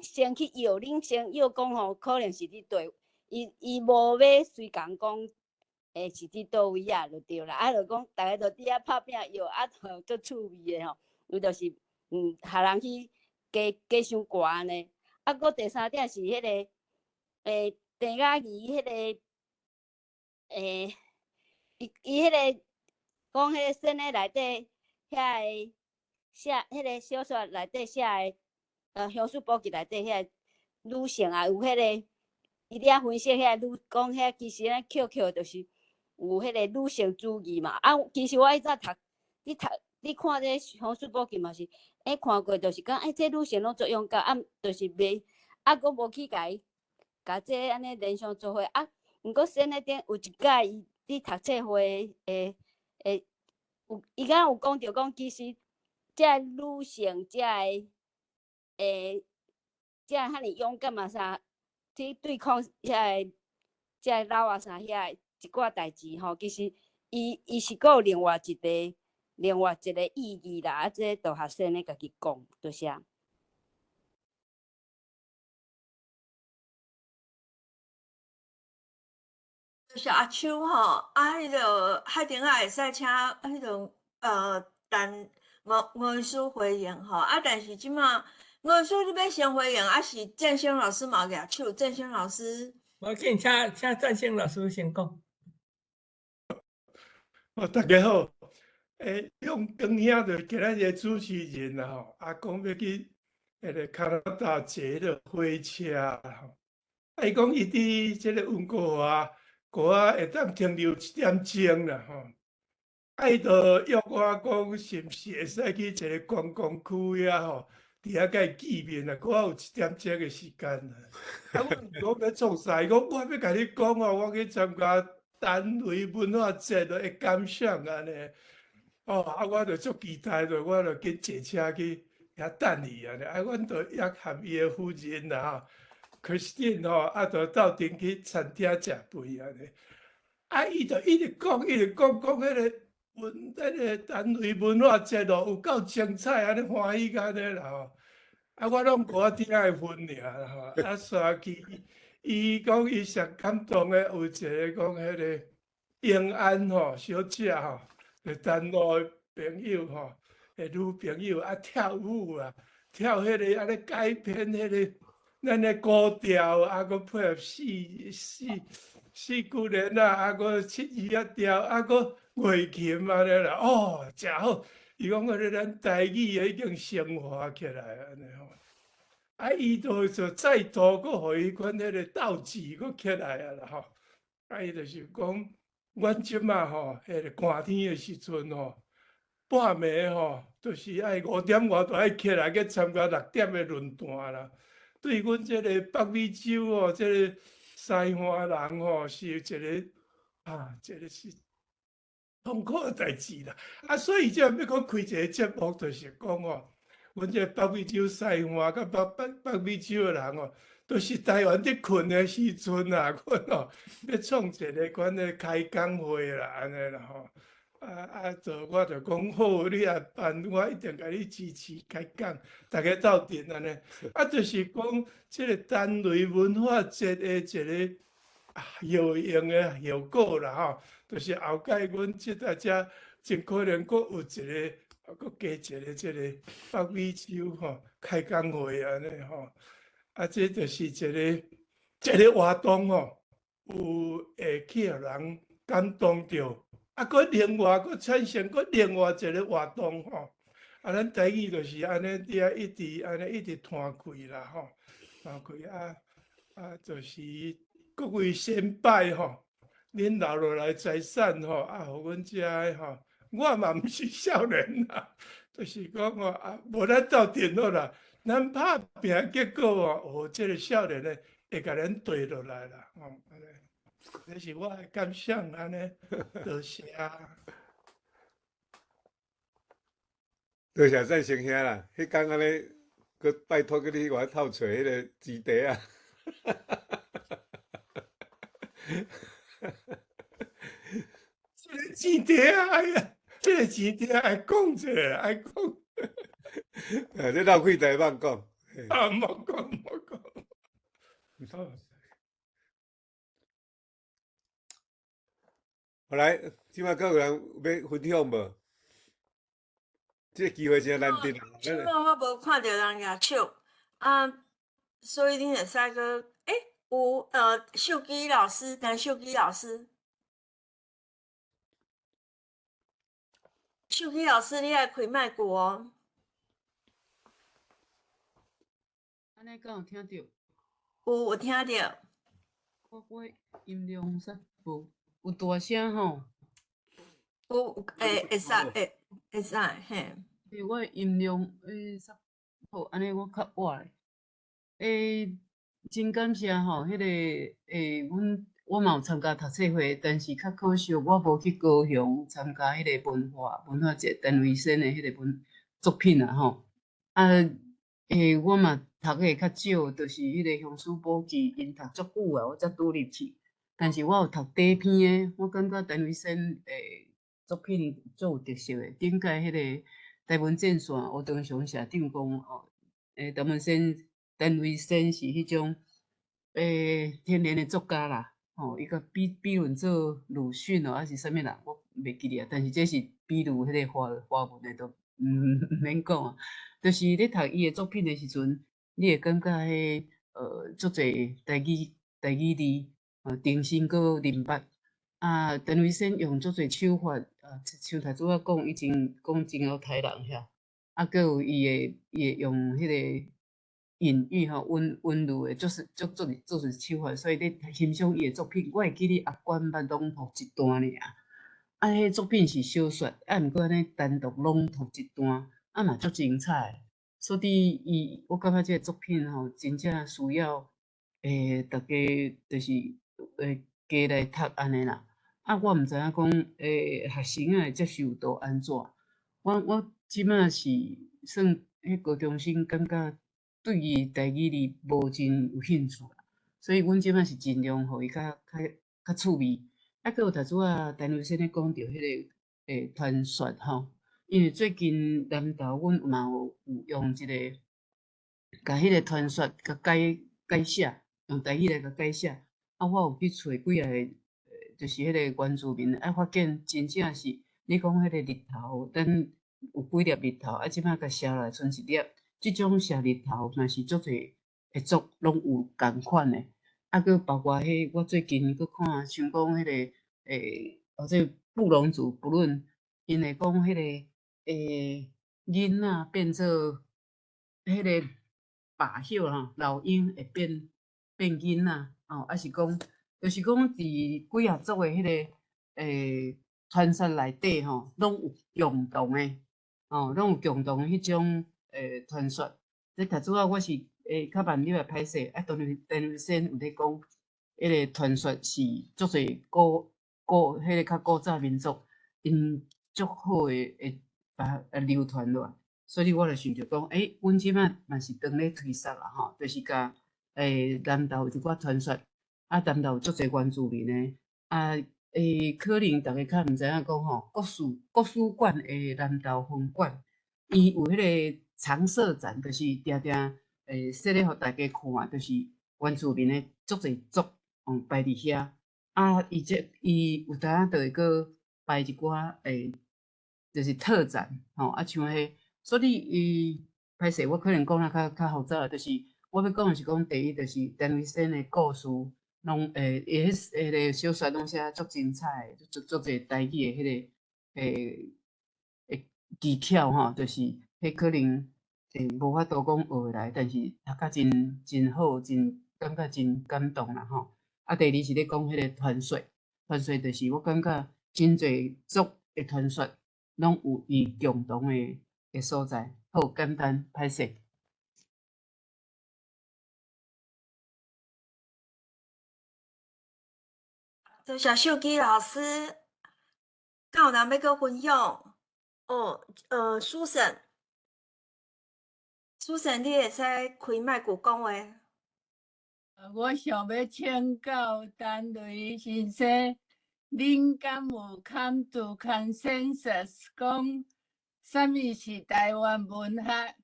先去摇，恁先摇讲吼，可能是伫对，伊无要随讲讲。是伫倒位啊，就对啦。就讲大家就伫遐拍拼摇，就足趣味的吼。伊就是下人去加伤歌安尼。佫第3点是迄个陈嘉怡迄个伊迄个讲迄个生的内底遐个写迄个小说内底写的乡村补给内底遐女性啊，有迄个伊伫遐分析遐女讲遐其实咱 QQ 就是。有迄个女性主义嘛，其实我迄早你看这乡村补给嘛是，看过就是讲，这女性拢作用甲，就是袂，佫无去甲这安尼联想做伙，毋过先那顶有一届伊伫读册会伊敢有讲着讲，其实这女性这遐尼勇敢嘛啥，去对抗遐这老啊啥遐。一寡代志吼，其实伊是阁有另外一个意义啦，啊，这都学生咧家己讲，多谢。就是阿秋吼，迄个海顶啊会使请迄种陈吴医师回应吼，但是即马吴医师你要先回应，是振兴老师嘛举手，振兴老师。我请振兴老师先讲。大家好，用光兄就今仔日主持人啦吼，讲要去迄个加拿大坐迄个火车啦吼，伊讲伊伫即个温哥华。会当停留1点钟啦吼，伊就约我讲是毋是会使去一个观光区遐吼，伫遐甲伊见面啊，我有1点钟的时间啦。我要创啥？我要甲你讲哦，我去参加单位文化节的感想安尼。我就足期待着，我就紧坐车去遐等伊安尼。阮就约含伊的夫人啦吼。Christine 就斗阵去餐厅食饭安尼，伊就一直讲迄个单位文化节有够精彩，安尼欢喜安尼啦吼。我拢无听的份尔吼，煞去伊讲伊上感动的有一个讲迄个永安小姐吼，就单路的朋友吼，女朋友跳舞啊，跳迄个安尼改编迄个。咱的古调，搁配合四句联啊，搁7二调，搁乐琴安尼啦，真好。伊讲咱台语已经升华起来安尼吼。伊就再度搁互伊款迄个斗志搁起来啦吼。伊就是讲，阮即马吼，迄个寒天的时阵吼，半暝吼，就是爱5点外就爱起来去参加6点的论坛啦。对阮这个北美洲这个西华人是一个这个是痛苦的代志啦。所以要讲开一个节目，就是讲阮这北美洲西华甲北美洲的人都是台湾伫困的时阵啊，阮要创一个款的开讲会啦，安尼啦吼。我就讲好，你也办，我一定甲你支持开讲，大家斗阵安尼。就是讲即个单类文化节的一个效应的效果啦吼，就是后盖阮即大家真可能阁有一个，阁加一个即个北美洲开讲会安尼吼。这就是一个活动有会去互人感动着。搁另外搁产生另外一个活动吼，咱台语就是安尼伫遐一直传开啦吼，传开就是各位先辈吼，恁留落来财产吼，互阮遮的吼，我嘛毋是少年啦，就是讲无咱斗阵好啦，咱拍拼结果即个少年的会甲咱对落来啦吼。这是我的感想，安尼，多谢。多谢再生兄啦，迄天安尼，佮拜托佮你我偷找迄个基地啊。这个基地啊，哎呀，这个基地爱讲者，爱讲。你老开台慢讲。莫讲莫讲。好来，即摆阁有人要分享无？这个机会真难得啦。即摆我无看到人举手，所以恁会使个，有秀基老师，陈秀基老师，秀基老师，你爱开麦克哦。安尼敢有听到？有听到。我音量煞无。有大声吼，会使嘿。我音量好，安尼我较活咧。真感谢吼，迄个我嘛有参加读册会，但是较可惜我无去高雄参加迄个文化节陈慧仙的迄个作品啊吼。我嘛读的较少，就是迄个乡书补记，因读足久啊，我才拄入去。但是我有读底篇诶，我感觉陈维生诶作品最有特色诶。顶届迄个台湾战线吴东雄社长讲哦，陈维生是迄种天然诶作家啦。吼，伊甲比论做鲁迅哦，还是啥物人，我袂记哩啊。但是这是比如迄个华文诶，都毋免讲啊。就是咧读伊诶作品诶时阵，你会感觉迄足侪台语字，定心搁明白。啊，陈维生用足侪手法，像头拄仔讲，伊讲真有台人遐，啊，搁有伊会用迄个隐喻吼，温柔诶，足侪手法，所以咧欣赏伊诶作品，我会记哩阿关捌朗读一段尔。啊，迄作品是小说，啊，毋过安尼单独朗读一段，啊嘛足精彩。所以我感觉即个作品吼，真正需要大家就是加来读安尼啦。啊，我毋知影讲学生啊接受度安怎。我即马是算迄高中生，感觉对于台语字无真有兴趣啦，所以阮即马是尽量互伊较趣味。啊，搁有头拄仔陈维生咧讲着迄个传说吼，因为最近南投阮嘛有用一个，甲迄个传说甲改写，用台语来甲改写。啊，我有去找几个就是迄个原住民，发现真正是你讲迄个日头，咱有几粒日头，啊，即摆甲写落来剩一粒。即种写日头嘛是足侪会作拢有共款诶。啊，搁包括迄我最近搁看，像讲迄个或者布农族不论，因会讲迄个囡仔变做迄个霸晓吼，老鹰会变囡仔哦，啊是讲，就是讲伫几啊组诶迄个传说内底吼，拢有共同诶，哦，拢有共同迄种传说。即头拄仔我是较慢入来歹势，啊，陈维生有咧讲，迄个传说是足侪迄个较古早民族因足好诶会把流传落来。所以我就想着讲，阮即摆嘛是当咧推广啦吼，就是甲南投有一寡传说，啊，南投有足侪原住民诶，啊，可能逐个较毋知影讲吼，国史馆诶南投分馆，伊有迄个常设展，就是定定说咧互大家看，就是原住民诶足侪族摆伫遐，啊，伊有当就会搁摆一寡就是特展吼，啊，像迄。所以歹势，我可能讲啊较复杂，就是我要讲的是讲，第一就是陈维生的故事，拢伊迄个小说拢写足精彩，足侪台语的迄个技巧吼，就是迄可能无法度讲学来，但是读甲真好，感觉真感动啦吼。啊，第二是咧讲迄个传说，就是我感觉真侪族的传说拢有伊共同的所在，好简单歹势。多谢秀基老师，敢有人要搁分享？苏婶，你会使开麦克讲话。我想要请教陈雷先生，恁敢有come to consensus 讲，啥物是台湾文学？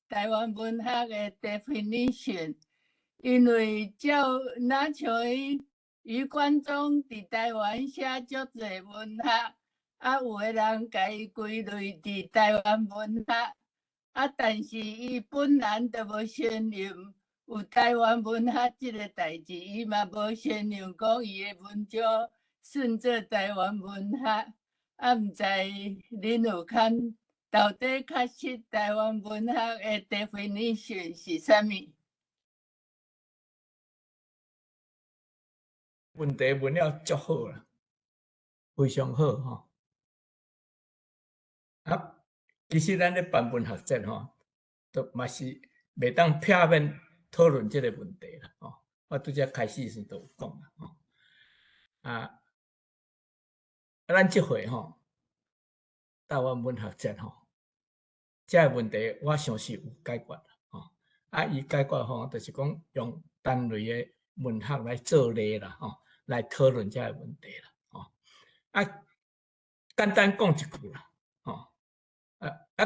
台湾文学的 definition， 因为照若像余冠中伫台湾写足侪文学，啊有的人家伊归类伫台湾文学，啊但是伊本人都无承认有台湾文学即个代志，伊嘛无承认讲伊的文章算做台湾文学，啊毋知恁有看？到底确实台湾文学的 definition 是啥物？问题问了足好啦，非常好吼。啊，其实咱咧办文学节吼，都嘛是袂当片面讨论即个问题啦吼。我拄则开始时都有讲啦吼。咱即回吼，台湾文学节吼。这个问题我相信有解决啦，吼。伊解决吼，就是讲用单类的文学来做例啦，吼，来讨论这个问题啦。哦，简单讲一句啦。哦，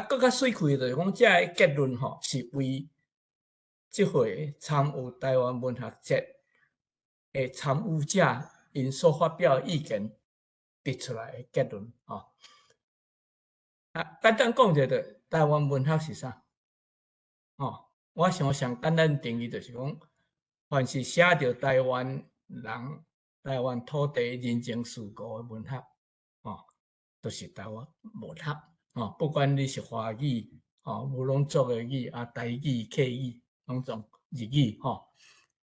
更较水开就是讲，这个结论吼，是为即回参与台湾文学节的参与者因所发表意见得出来的结论。哦，简单讲者，台湾文学是啥？哦，我想上简单定义就是讲，凡是写着台湾人、台湾土地人情世故的文学，哦，都是台湾文学。哦，不管你是华语，哦，无论族的语台语、客语，拢种日语，吼，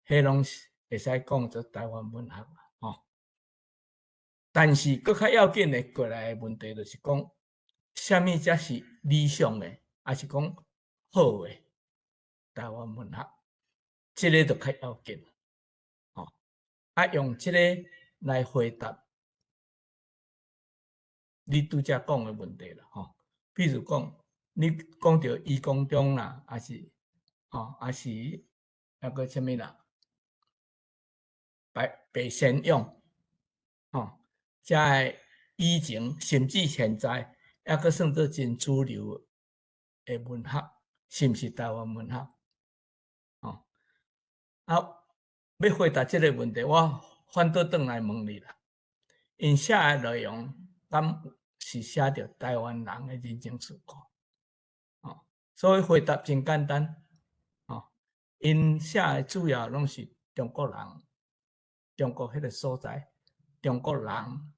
迄拢是会使讲做台湾文学啦。哦，但是搁较要紧的过来的问题就是讲，什么才是理想的，还是讲好的台湾文学？这个就较要紧。哦，用这个来回答你拄则讲的问题啦。吼，比如讲，你讲到余光中啦，还是还是那个什么啦，白先勇，这以前甚至现在，还阁算做真主流的文学，是毋是台湾文学？要回答这个问题，我反倒转来问你啦。因写的内容，敢是写着台湾人的人情世故？所以回答真简单。因写的主要拢是中国人、中国迄个所在、中国人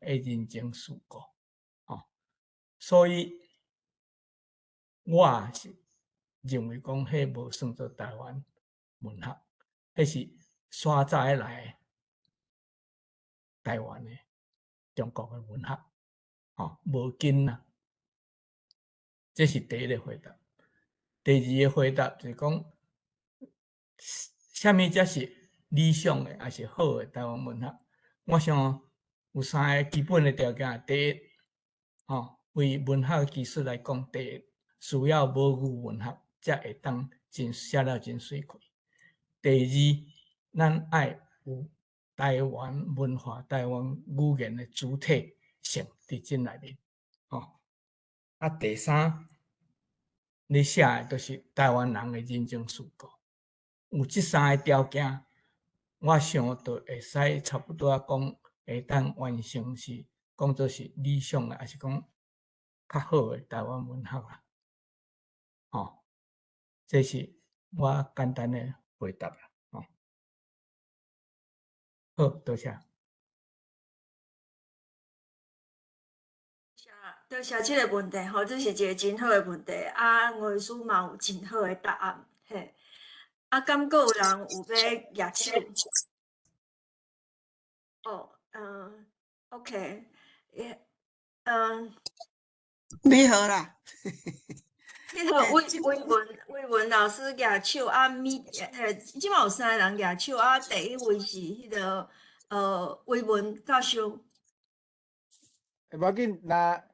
的人情世故。所以我是认为讲，迄无算作台湾文学，迄是山早来的台湾的中国的文学，无紧啦。这是第一个回答。第二个回答就是讲，什么才是理想的，还是好的台湾文学？我想有3个基本的条件。第一，为文学技术来讲，第一需要母语文学，才会当写了真水开。第二，咱爱有台湾文化、台湾语言的主体性伫这内面。第三，你写的都是台湾人的人情世故。有这3个条件，我想就会使差不多讲会当完成是讲做是理想的，还是讲较好的台湾文学啦。这是我简单的回答啦。好，多谢。多谢这个问题吼，这是一个真好的问题。吴律师嘛有真好的答案，嘿。敢阁有人有要举手？OK，你好啦。迄个魏文老师举手即马有3个人举手第一位是迄个魏文教授。无要紧，那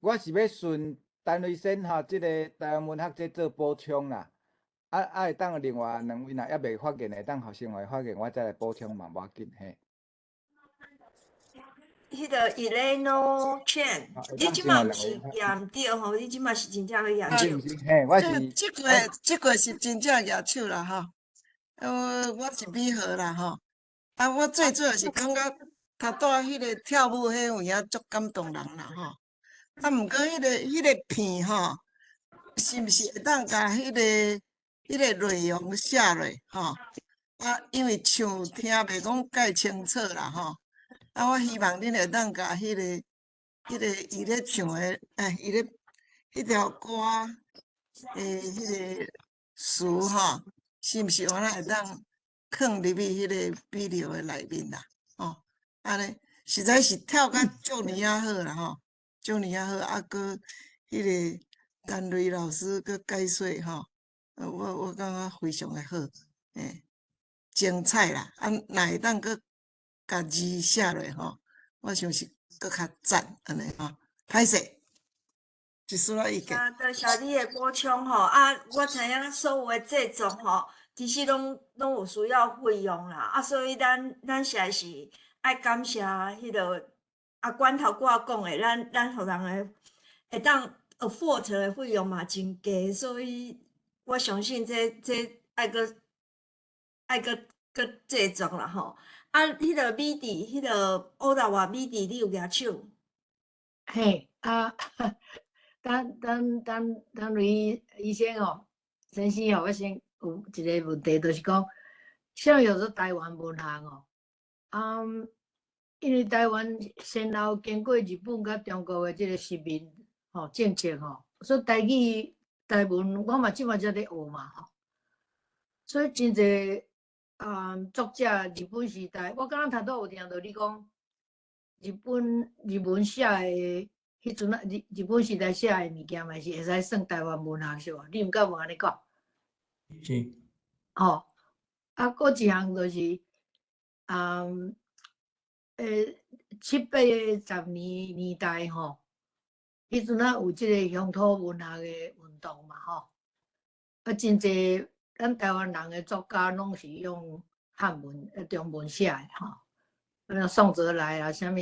我是要顺陈瑞先即个台湾文学节做补充啦。会当另外2位若还未发言，会当互先来发言，我再来补充嘛，无要紧嘿。迄个 Eleno Chen， 你即马毋是验对吼？你即马是真正要举手。嘿，我是。这个是真正举手啦吼。我是美和啦吼。我最主要是感觉头拄迄个跳舞迄有影足感动人啦吼。毋过迄个片吼，是毋是会当甲迄个内容写落吼？因为唱听袂讲介清楚啦吼。我希望恁会当甲迄个伊咧唱的，伊咧迄条歌迄个词吼，是毋是我会当放入去迄个比料的内面啦？安尼实在是跳甲足尼好啦吼，足尼好，搁迄个陈瑞老师搁解说吼，我感觉非常的好，精彩啦！若会当搁家字写落吼，我想是搁较赞安尼吼。歹势，一丝仔意见。多谢你的补充吼。我知影所有的制作吼，其实拢有需要费用啦。所以咱实在是爱感谢迄个阿管头拄仔讲的，咱互人的会当 afford 的费用嘛真低，所以我相信这爱搁制作啦吼。啊，迄个米治，迄个乌拉瓦米治，你有举手？嘿，等雷医生哦，先生哦，我先有一个问题，就是讲，啥叫做台湾文学哦？因为台湾先后经过日本甲中国的这个殖民政策所以台语台文我嘛即马才咧学嘛所以真侪作者日本时代，我刚刚头拄有听到你讲日文写的。迄阵啊，日本时代写的物件嘛是会使算台湾文学是无？你毋敢无安尼讲？是。搁一项就是70、80年代迄阵啊有即个乡土文学的运动嘛真侪咱台湾人的作家拢是用汉文中文写的宋泽来啊，啥物？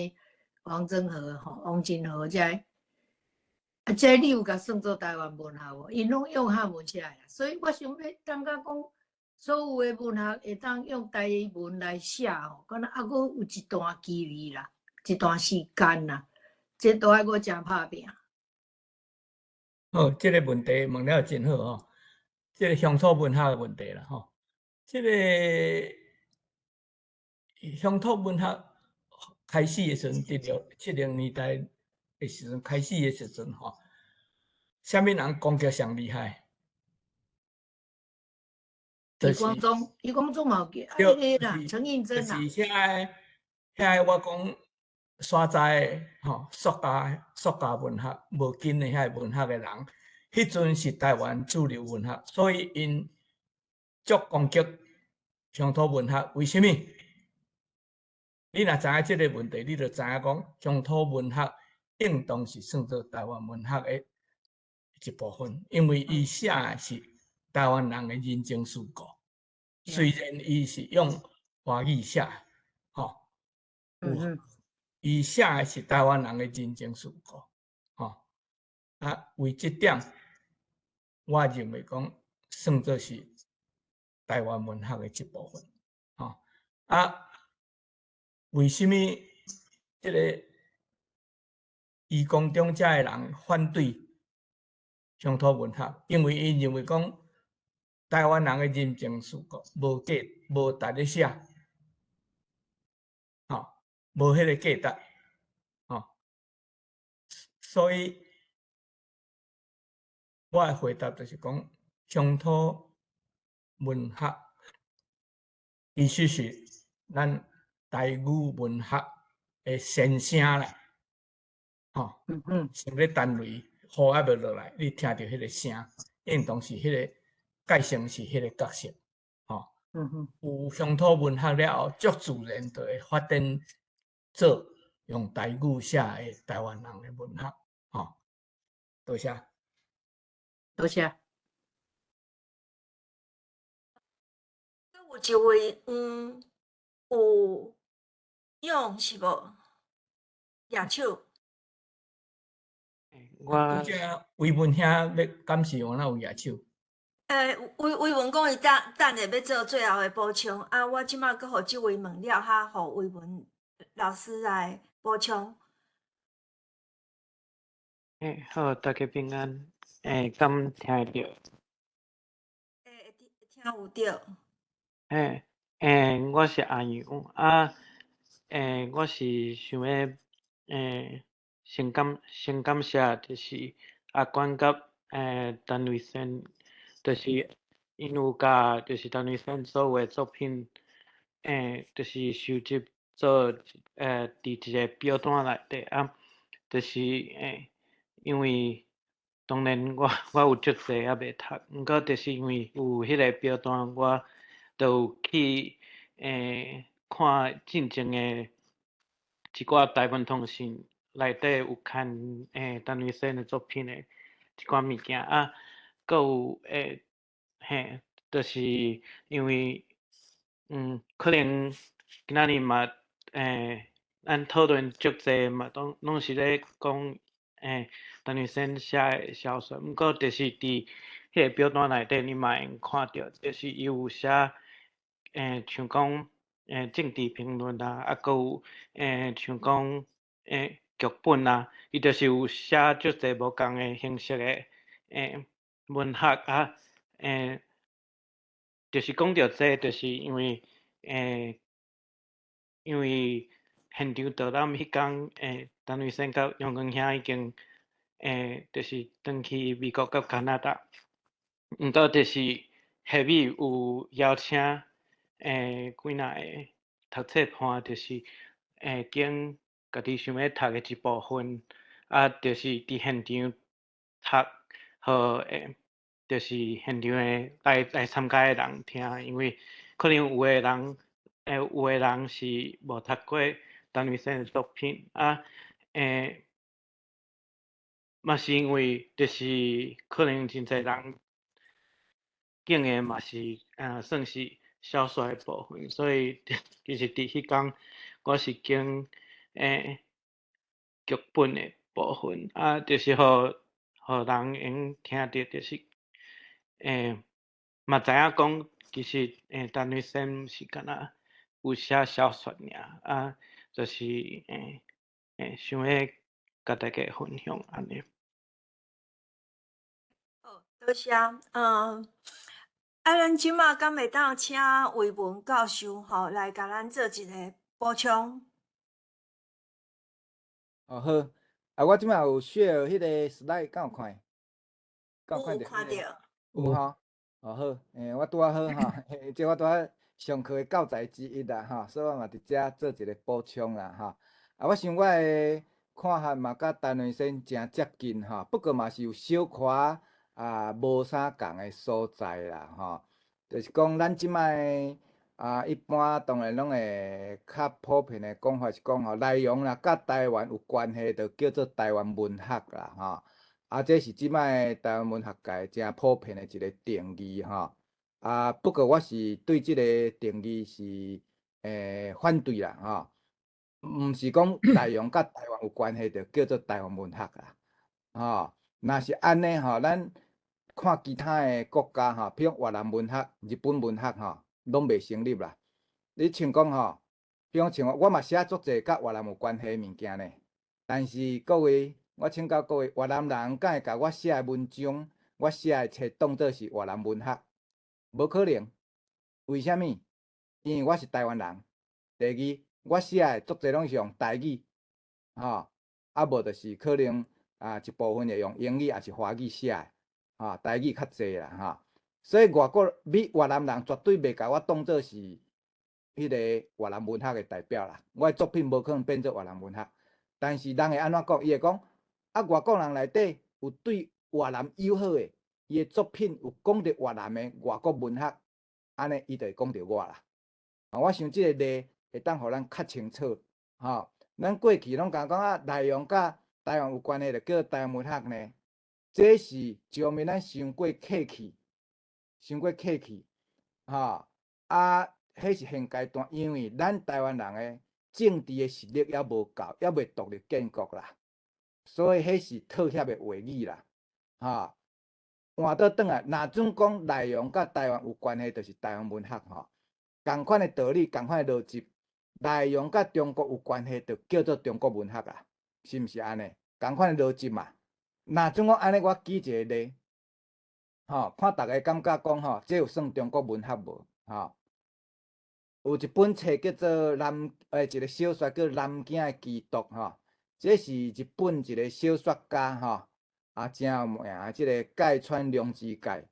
王曾和、王金和这你有甲算做台湾文学无？因拢用汉文写的，所以我想要感觉讲，所有的文学会当用台文来写敢若还佫有一段距离啦，一段时间啦，这都爱佫真拍拼。这个问题问了真好这个乡土文学的问题啦这个乡土文学。开始的时阵，伫了70年代的时阵开始的时阵啥物人攻击上厉害？余光中嘛有记，迄个啦，陈映真啦。就是遐我讲山寨塑胶文学无根的遐文学的人，迄阵是台湾主流文学，所以因足攻击乡土文学，为什么？你若知影即个问题，你就知影讲乡土文学应当是算作台湾文学的一部分，因为伊写的是台湾人的人情世故，虽然伊是用华语写，伊写的是台湾人的人情世故，为即点，我认为讲算作是台湾文学的一部分，为什么这个义工中遮的人反对乡土文学？因为伊认为讲台湾人的人情世故无价，无值咧写，无迄个价值，所以我的回答就是讲乡土文学其实是咱台语文学的先声啦，像咧等雷雨还未落来，你听到迄个声，应当是迄个改成是迄个角色，有乡土文学了后，足自然就会发展做用台语写的台湾人的文学，多谢。多谢。有一位有用是无？举手。我这魏文兄要感谢我，哪有举手？魏文讲伊等下要做最后的补充我即马阁互即位问了哈，互魏文老师来补充。好，大家平安。敢听会到？听有着。我是阿阳我是想要先感谢，就是阿管甲陈瑞生，就是因有甲就是陈瑞生所有的作品就是收集做伫一个表单内底就是因为当然我有足济也未读，毋过就是因为有迄个表单，我就有去看进前的一寡台湾通信内底有看陈瑞生的作品的一寡物件阁有就是因为可能今仔日嘛咱讨论足济嘛，拢是咧讲陈玉生写的小说，毋过就是伫迄个表单内底，你嘛会看到，就是伊有写像讲政治评论啊，啊，搁有像讲剧本啊，伊就是有写足济无共的形式的文学啊，就是讲到这，就是因为现场导览迄天，陈玉生甲杨光兄已经就是转去美国甲加拿大，毋过就是下面有邀请几若个读册伴，就是经家己想要读的一部分，啊，就是伫现场读，互就是现场的来参加的人听，因为可能有的人是无读过陈玉生的作品啊，嘛是因为就是可能真侪人竟的嘛是算是小说的部分，所以其实伫迄天我是经剧本的部分啊，就是互人用听着，就是嘛知影讲其实陈玉生毋是干若有写小说尔啊，就是想要甲大家分享安尼。好，多谢。咱即马敢会当请魏文教授吼来甲咱做一个补充？哦好，我即马有 share 迄个 slide， 敢有看？敢有看着？看着。有吼，哦好，我拄啊好吼，即我拄啊上课的教材之一啦吼，所以我嘛伫遮做一个补充啦吼。我想我的看法嘛，甲陈玉生诚接近吼，不过嘛是有小可无啥共的所在啦吼。就是讲咱即摆一般当然拢会较普遍的讲法是讲吼，内容啦甲台湾有关系，就叫做台湾文学啦吼。这是即摆台湾文学界诚普遍的一个定义吼。不过我是对即个定义是反对啦吼。毋是讲内容甲台湾有关系，就叫做台湾文学啦吼。若是安尼吼，咱看其他的国家吼，比如越南文学、日本文学吼，拢袂成立啦。你像讲吼，比如像我嘛写足济甲越南有关系的物件呢，但是各位，我请教各位，越南人敢会甲我写的文章、我写的册当作是越南文学？无可能。为虾米？因为我是台湾人。第二，我写的足济拢是用台语，吼，无就是可能一部分会用英语，也是华语写的。台语较济啦，所以越南人绝对袂甲我当作是迄个越南文学的代表啦。我的作品无可能变做越南文学，但是人会安怎讲？伊会讲外国人内底有对越南友好的，伊的作品有讲到越南的外国文学，安尼伊就会讲到我啦。我想即个例会当互咱较清楚，咱过去拢讲内容甲台湾有关系，就叫台湾文学呢。这是一方面咱伤过客气，迄是现阶段，因为咱台湾人的政治的实力还无够，还未独立建国啦，所以迄是套协的话语啦，换倒转来，若准讲内容甲台湾有关系，就是台湾文学共款的道理，共款的逻辑，内容甲中国有关系，就叫做中国文学啦，是毋是安尼？共款的逻辑嘛。若准讲安尼，我举一个例，看大家感觉讲这有算中国文学无？有一本册叫做一个小说叫《南京的基督》这是日本一个小说家真有名，这个芥川龙之介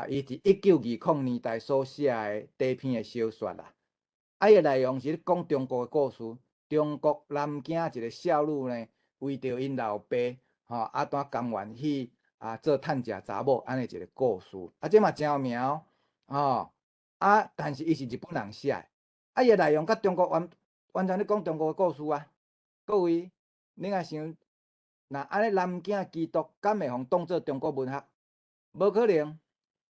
伊伫1920年代所写的第一篇的小说啦。伊的内容是咧讲中国的故事，中国南京一个少女呢，为着因老爸单甘愿去做趁食查某安尼一个故事，这嘛真有名但是伊是日本人写的，伊的内容甲中国完全咧讲中国的故事啊。各位，你若想，那安尼南京的基督敢会互当作中国文学？无可能，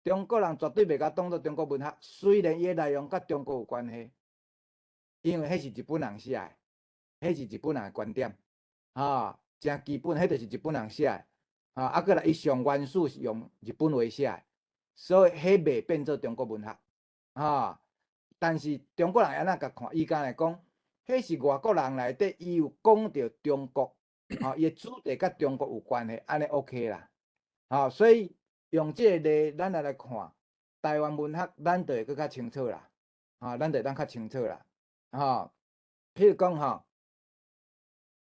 中国人绝对袂甲当作中国文学。虽然伊的内容甲中国有关系，因为迄是日本人写的，迄是日本人的观点，真基本，迄就是日本人写的，啊，过来伊上原始是用日本话写的，所以迄袂变做中国文学，但是中国人安怎甲看？伊敢来讲，迄是外国人内底，伊有讲到中国，伊的主题甲中国有关系，安尼 OK 啦，所以用即个例，咱来看台湾文学，咱就会更较清楚啦，咱就会当较清楚啦，譬如讲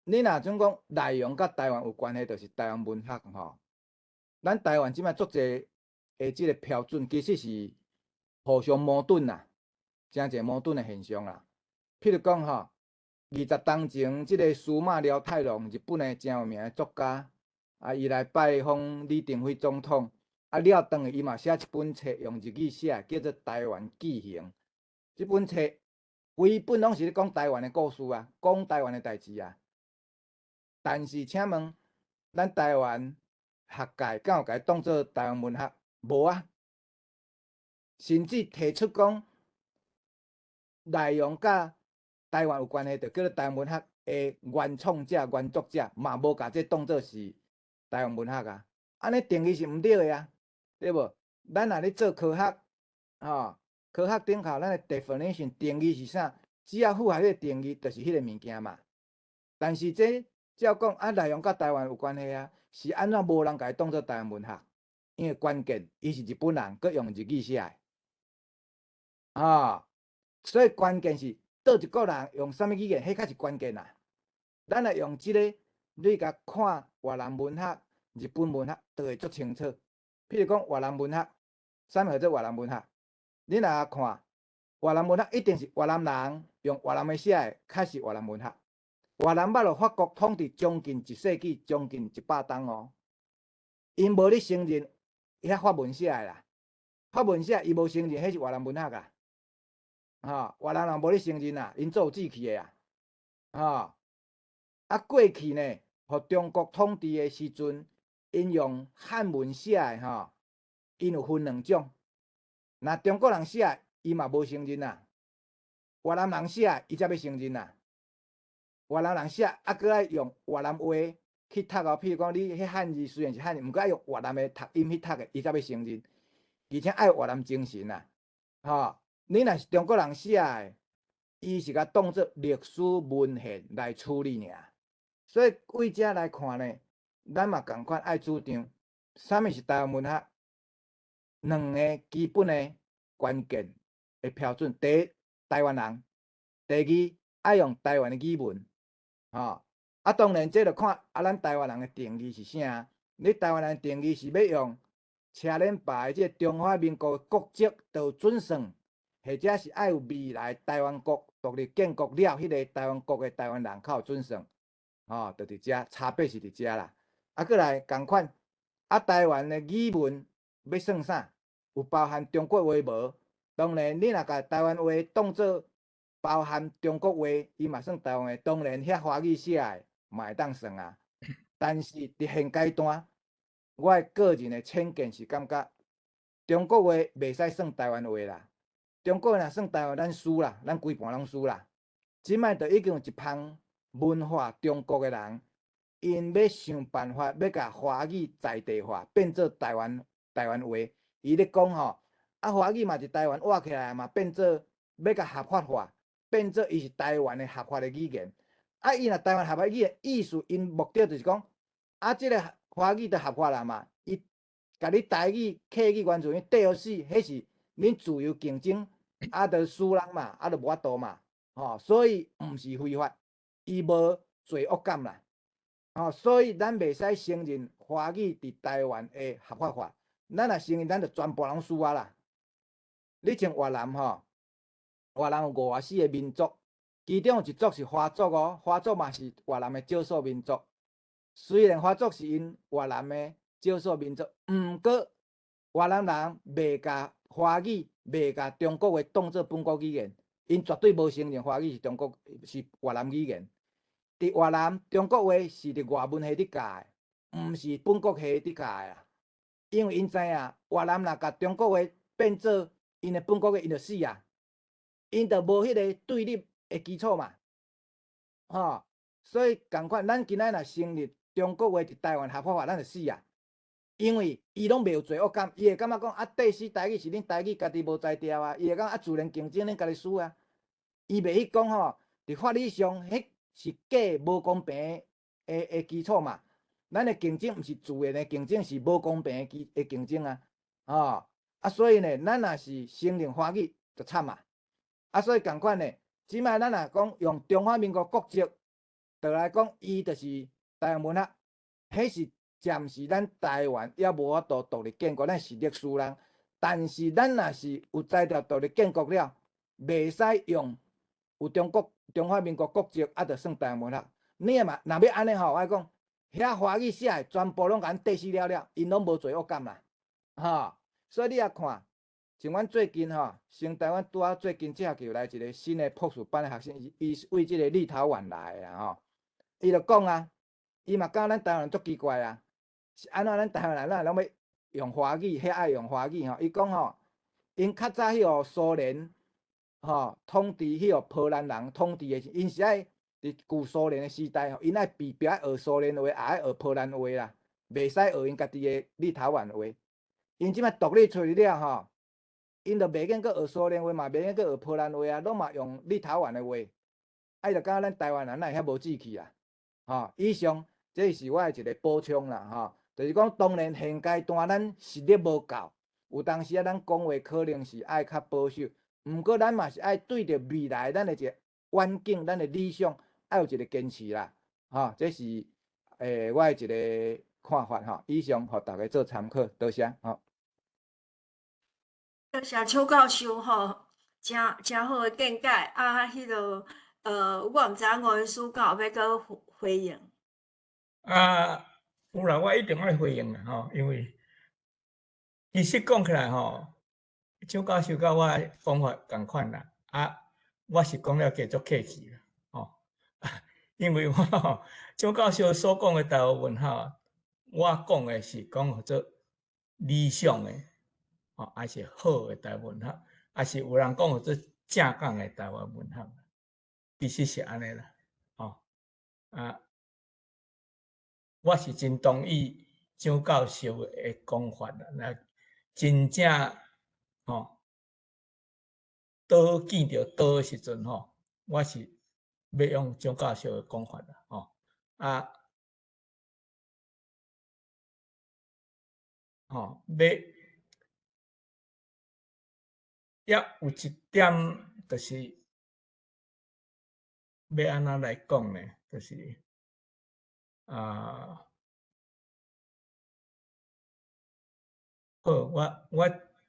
你若种讲内容甲台湾有关系，就是台湾文学咱台湾即摆足侪的即个标准，其实是互相矛盾啦，真侪矛盾的现象啦。譬如讲20当前即个司马辽太郎，日本的真有名的作家，伊来拜访李登辉总统，了当伊嘛写一本册，用日语写，叫做《台湾纪行》。即本册规本拢是咧讲台湾的故事啊，讲台湾的代志啊。但是请问，咱台湾学界敢有甲伊当做台湾文学？无啊，甚至提出讲内容甲台湾有关系，就叫做台湾文学的原创者、原作者，嘛无甲这当做是台湾文学啊。安尼定义是毋对的啊，对无？咱若咧做科学，科学顶头咱的 definition 定义是啥？只要符合迄个定义，就是迄个物件嘛。但是这照讲内容甲台湾有关系啊，是安怎无人甲伊当做台湾文学？因为关键伊是日本人，佮用日语写的，所以关键是倒一个人用啥物语言，迄才是关键啊。咱来用即个，你甲看越南文学、日本文学，都会足清楚。譬如讲越南文学，啥物叫做越南文学？你若看越南文学，一定是越南人用越南话写的，才是越南文学。越南捌落法国统治将近1世纪，将近100冬哦。因无咧承认遐法文写的啦，法文写伊无承认，迄是越南文学啊。越南人无咧承认啊，因做有志气的啊。过去呢，互中国统治的时阵，因用汉文写的因有分2种。那中国人写，伊嘛无承认啊。越南人写，伊才要承认啊。越南人写，搁爱用越南话去读哦。譬如讲，你迄汉字虽然是汉字，毋过爱用越南的读音去读的，伊才要承认。而且爱越南精神啊，你若是中国人写的，伊是甲当作历史文献来处理尔。所以为遮来看呢，咱嘛共款爱主张，啥物是台湾文学？2个基本的关键的标准：第一，台湾人；第二，爱用台湾的语文。当然这着看咱台湾人的定义是啥？你台湾人的定义是要用车轮牌的即个中华民国国籍都准算，或者是爱有未来台湾国独立建国了迄个台湾国的台湾人口准算，就伫遮差别是伫遮啦。过来共款，台湾的语文要算啥？有包含中国话无？当然，你若甲台湾话当作包含中国话，伊嘛算台湾话。当然，遐华语写的嘛会当算啊。但是伫现阶段，我个人的浅见是感觉，中国话袂使算台湾话啦。中国若算台湾，咱输啦，咱规盘拢输啦。即摆就已经有一帮文化中国的人，因要想办法要甲华语在地化，变做台湾话。伊咧讲华语嘛是台湾挖起来嘛，变做要甲合法化，变做伊是台湾的合法的语言。伊若台湾合法语言意思，因目的就是讲，即个华语就合法啦嘛。伊甲你台语、客语、原住民缀好死，迄是恁自由竞争，就输人嘛，就无法度嘛。所以毋是非法，伊无罪恶感啦。所以咱袂使承认华语伫台湾的合法化。咱若承认，咱就全部拢输啊啦！你像越南越南有54个民族，其中有一族是华族哦，华族嘛是越南的少数民族。虽然华族是因越南的少数民族，毋过越南人袂甲华语、袂甲中国话当作本国语言，因绝对无承认华语是越南语言。伫越南，中国话是伫外文系伫教的，毋是本国系伫教的啦。因为因知影越南若甲中国话变做因的本国话，因就死啊！因就无迄个对立的基础嘛，吼、所以共款，咱今仔若成立中国话伫台湾合法化，咱就死啊！因为伊拢袂有罪恶感，伊会感觉讲啊，第四台语是恁台语家己无才调啊，伊会讲啊，自然竞争恁家己输啊，伊袂去讲吼，伫法律上迄是假无公平的基础嘛。咱的竞争毋是自然的竞争，是无公平的竞争啊，吼、啊，所以呢，咱若是承认华语就惨啊，啊，所以共款呢，即摆咱若讲用中华民国国籍，就来讲伊就是台湾文学，迄是暂时咱台湾也无法度独立建国，咱是历史人，但是咱若是有才调独立建国了，袂使用有中华民国国籍，啊，就算台湾文学。你嘛，若要安尼吼，我讲。遐华语写的全部拢甲咱地死了，因拢无罪恶感啦，吼、所以你也看，像阮最近吼，成台湾拄啊最近这就来一个新的博士班的学生，伊为即个立陶宛来的吼，伊就讲啊，伊嘛讲咱台湾人足奇怪啊，是安怎咱台湾人咱拢要用华语，遐爱用华语吼，伊讲吼，因较早迄个苏联吼统治迄个波兰人统治的，因是爱。伫旧苏联的时代吼，因爱避避爱学苏联话，也爱学波兰话啦，袂使学因家己的立陶宛话。因即摆独立出去了吼，因就袂瘾阁学苏联话嘛，袂瘾阁学波兰话啊，拢嘛用立陶宛的话。啊，伊就感觉咱台湾人哪会遐无志气啊？吼，以上这是我的一个补充啦，吼，就是讲当然现阶段咱实力无够，有当时啊，咱讲话可能是爱较保守，毋过咱嘛是爱对着未来咱的一个远景，咱的理想。爱有一个坚持啦，吼，这是我的一个看法吼。以上互大家做参考，多谢吼。多谢邱教授吼，真好的见解啊！迄个我毋知影吴文书敢有要阁回应。啊，有啦，我一定爱回应啦吼，因为其实讲起来吼，邱教授甲我的方法共款啦，啊，我是讲了加足客气啦。因为我邱教授所讲的台湾文学，我讲的是讲做理想的，还是好的台湾文学，还是有人讲做正港的台湾文学，其实是安尼啦，啊，我是真同意邱教授的讲法啦，那真正倒见着倒的时阵吼，我是。要用蒋教授的讲法啦，也有一点就是要安怎来讲呢？就是好，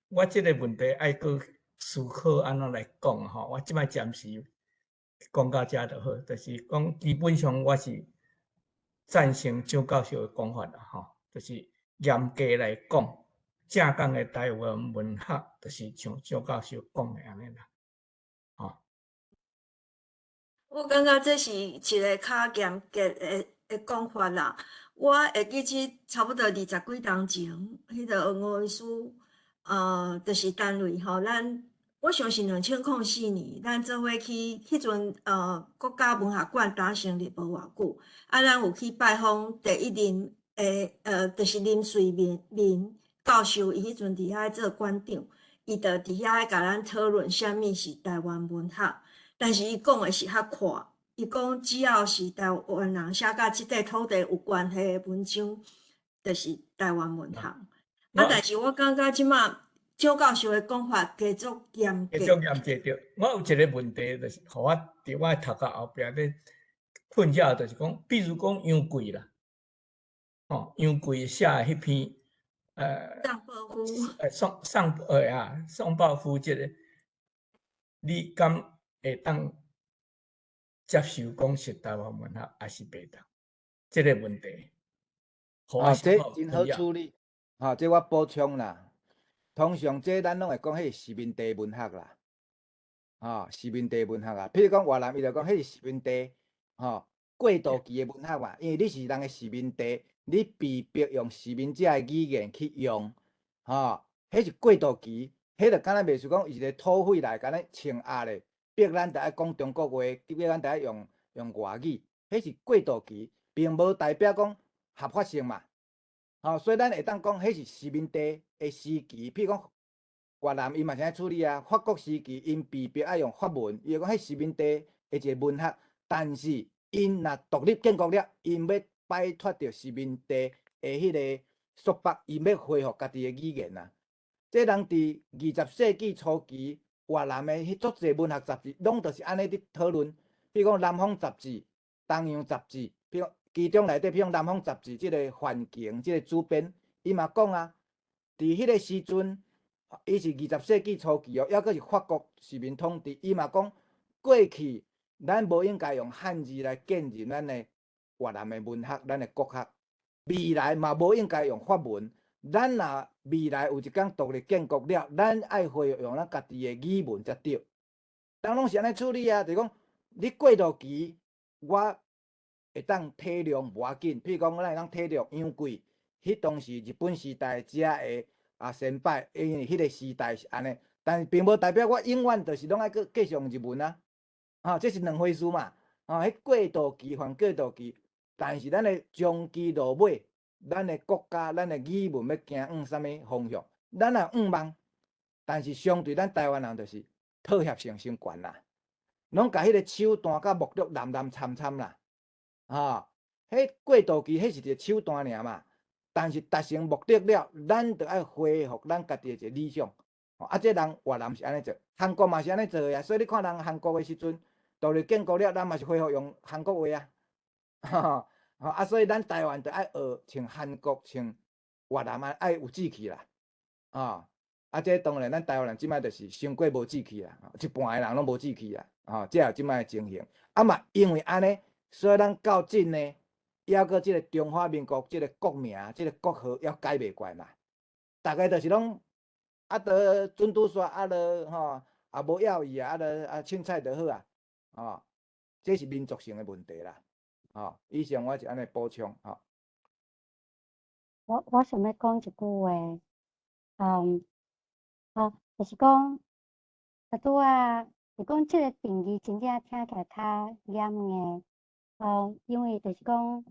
我这个问题爱搁思考安怎来讲吼，我即摆暂时。讲到遮就好，就是讲基本上我是赞成蒋教授的讲法啦，吼，就是严格来讲，正港的台湾文学，就是像蒋教授讲的安尼啦，吼。我感觉这是一个较严格的讲法啦。我会记起差不多20几年前，迄个吴文书，就是单位吼，我相信2004年，咱做伙去迄阵国家文学馆刚成立无偌久，啊，咱有去拜访第一任就是林瑞明教授，伊迄阵伫遐做馆长，伊就伫遐甲咱讨论啥物是台湾文学，但是伊讲的是较宽，伊讲只要是台湾人写甲即块土地有关系的文章，就是台湾文学。但是我感觉即马。蒋教授的讲法加足严格。加足严格着。我有一个问题，就是互我伫我头壳后壁咧困扰，就是讲，比如讲杨贵啦，杨贵写的迄篇宋抱夫宋抱夫即个，你敢会当接受讲是台湾文学，还是袂当？即个问题，这真好处理。这我补充啦。通常这咱拢会讲，迄是殖民地文学啦，殖民地文学啊。譬如讲越南，伊就讲迄是殖民地，过渡期的文学嘛。因为你是人的殖民地，你被迫用殖民者的语言去用，迄是过渡期。迄就敢若袂是讲伊一个土匪来，敢若请压咧，逼咱得爱讲中国话，逼咱得爱用外语，迄是过渡期，并无代表讲合法性嘛。所以咱会当讲迄是殖民地的时期，譬如讲越南伊嘛是安处理啊，法国时期因被逼爱用法文，伊会讲迄殖民地的一个文学，但是因若独立建国了，因要摆脱着殖民地的迄个束缚，因要恢复家己的语言啊。这人伫20世纪初期，越南的迄足侪文学杂志，拢就是安尼伫讨论。譬如讲《南方杂志》、《东洋杂志》，譬如其中内底，譬如《南方杂志》即个环境，即个主编，伊嘛讲啊，伫迄个时阵，伊是20世纪初期哦，抑阁是法国殖民统治，伊嘛讲过去咱无应该用汉字来建立咱的越南的文学，咱的国学，未来嘛无应该用法文。咱若未来有一天独立建国了，咱爱恢复用咱家己的语文才对。人拢是安尼处理啊，就是讲你过渡期，我会当体谅无要紧。譬如讲，咱会当体谅杨贵，迄当时日本时代遮的先辈，因为迄个时代是安尼，但是并无代表我永远就是拢爱继续用日文啊。这是两回事嘛。迄过渡期还过渡期，但是咱的长期落尾。咱的国家，咱的语文要行往啥物方向？咱也往望，但是相对咱台湾人就是妥协性先悬啦，拢甲迄个手段甲目的蓝参参啦，迄过渡期迄是一个手段尔嘛，但是达成目的了，咱就爱恢复咱家己的一个理想。这人越南是安尼做，韩国嘛是安尼做呀，所以你看人韩国的时阵，独立建国了，咱嘛是恢复用韩国话啊。所以咱台湾就爱学像韩国、像越南爱有志气啦，这当然咱台湾人即摆就是伤过无志气啦，一半的人拢无志气啦，这有即摆的情形。嘛，因为安尼，所以咱到今呢，抑个即个中华民国即个国名、即个国号要改袂过嘛。大概就是拢得准拄煞，也无要义啊，凊彩就好啊，这是民族性的问题啦。以上我是安尼补充。我想要讲一句话，就是讲，拄啊，是讲这个定义真正听起来较严的，因为就是讲，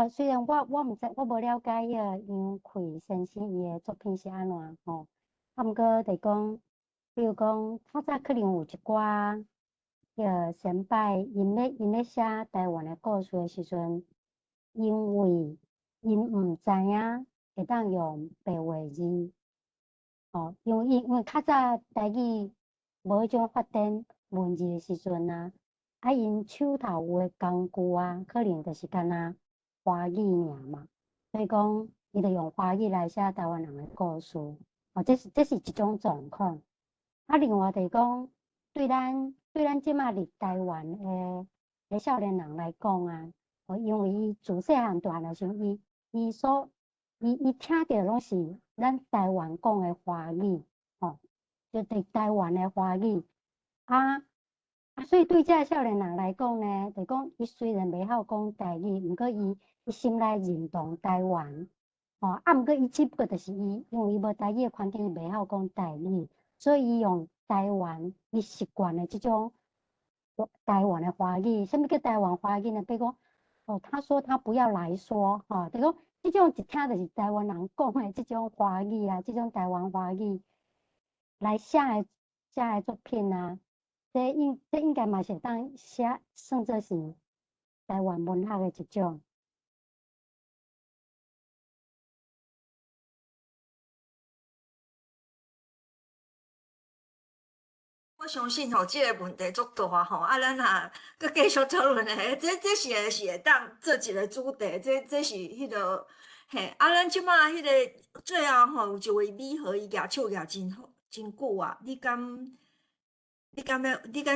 虽然我毋知，我无了解迄个杨奎先生伊的作品是安怎毋过就是讲，比如讲，较早可能有一寡。先辈因咧写台湾的故事的时阵，因为因毋知影会当用白话字，因为较早台语无迄种发展文字的时阵因手头有的工具可能就是干那华语尔嘛，所以讲伊就用华语来写台湾人的故事，这是一种状况。另外就是讲，对咱即马伫台湾的少年人来讲因为伊自细汉大汉的时候，伊听到拢是咱台湾讲的华语，就伫台湾的华语所以对这少年人来讲呢，就讲伊虽然袂晓讲台语，毋过伊心内认同台湾，毋过伊只不过就是因为伊无台语的环境，伊袂晓讲台语，所以伊用台湾伊习惯的这种台湾的华语。什么叫台湾华语呢？比如讲，他说他不要来说，就讲这种一听就是台湾人讲的这种华语这种台湾华语来写的作品这应该嘛是当写算作是台湾文学的一种。我相信这个问题足大咱若佮继续讨论这是会当做一个主题，这是迄个咱即马迄个最后有一位美和伊举手举真久啊，你敢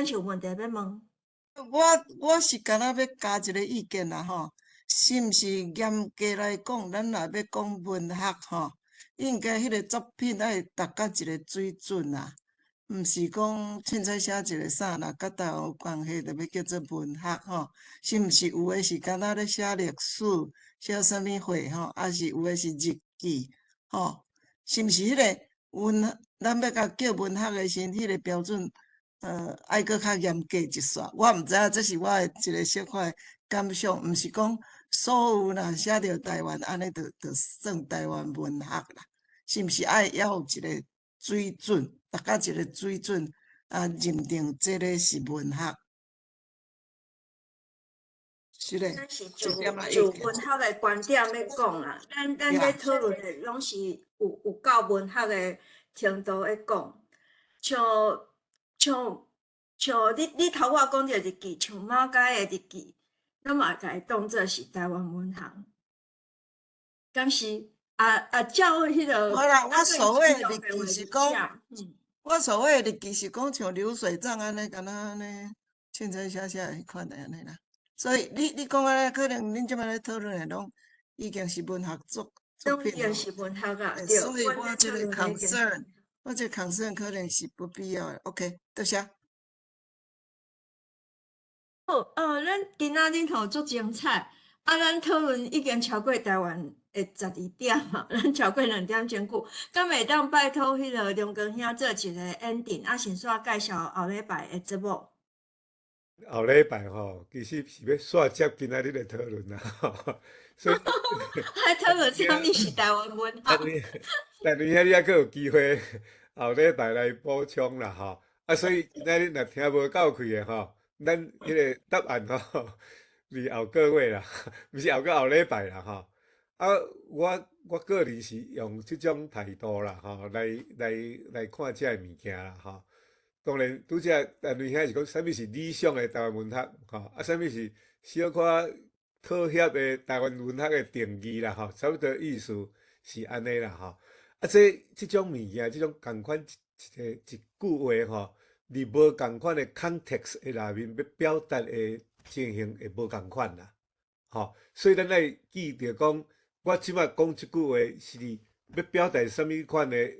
有问题要问？我是敢若要加一个意见啦是毋是严格来讲，咱若要讲文学应该迄个作品爱达到一个水准啦。毋是讲凊彩写一个啥啦，甲台湾有关系，就要叫做文学是毋是有诶是敢若咧写历史，写啥物货还是有诶是日记是毋是迄个咱要甲叫文学诶时，迄个标准爱搁较严格一煞。我毋知影这是我的一个小可的感想，毋是讲所有若写着台湾安尼，就算台湾文学啦。是毋是爱也有一个水准，达到一个水准认定这个是文学。是嘞，咱是这点仔意见。就文学的观点要讲啦，咱咧讨论的拢是有够文学的程度咧讲，像你头我讲着日记，像马街的日记，咱嘛甲伊当做是台湾文学，敢是？照迄个。好啦，我所谓的日记是讲，我所谓的日记是讲像流水账安尼，敢若安尼，清清写写迄款的安尼啦。所以你讲安尼，可能恁即摆咧讨论的拢已经是文学作品拢已经是文学啊，对。所以我这个 concern， 我这 concern 可能是不必要的。OK， 多谢。好，咱今仔日吼足精彩，咱讨论已经超过台湾的12点嘛，咱超过2点钟久，敢会当拜托迄个梁光兄做一个 ending，先煞介绍后礼拜的节目。后礼拜吼，其实是要煞接今仔日的讨论啦，所以还讨论啥物是台湾文学？但你遐你还阁有机会后礼拜来补充啦吼。所以今仔日若听无够开的吼，咱迄个答案吼，是后个月啦，毋是后礼拜啦吼。我个人是用即种态度啦吼，来看遮个物件啦吼。当然，拄则但你遐是讲啥物是理想的台湾文学吼，啥物是小可妥协的台湾文学的定义啦吼，差不多意思是安尼啦吼。即种物件，即种共款一句话吼，伫无共款的 context 的内面，要表达的情形会无共款啦吼。所以咱来记着讲，我即摆讲即句话是要表达啥物款的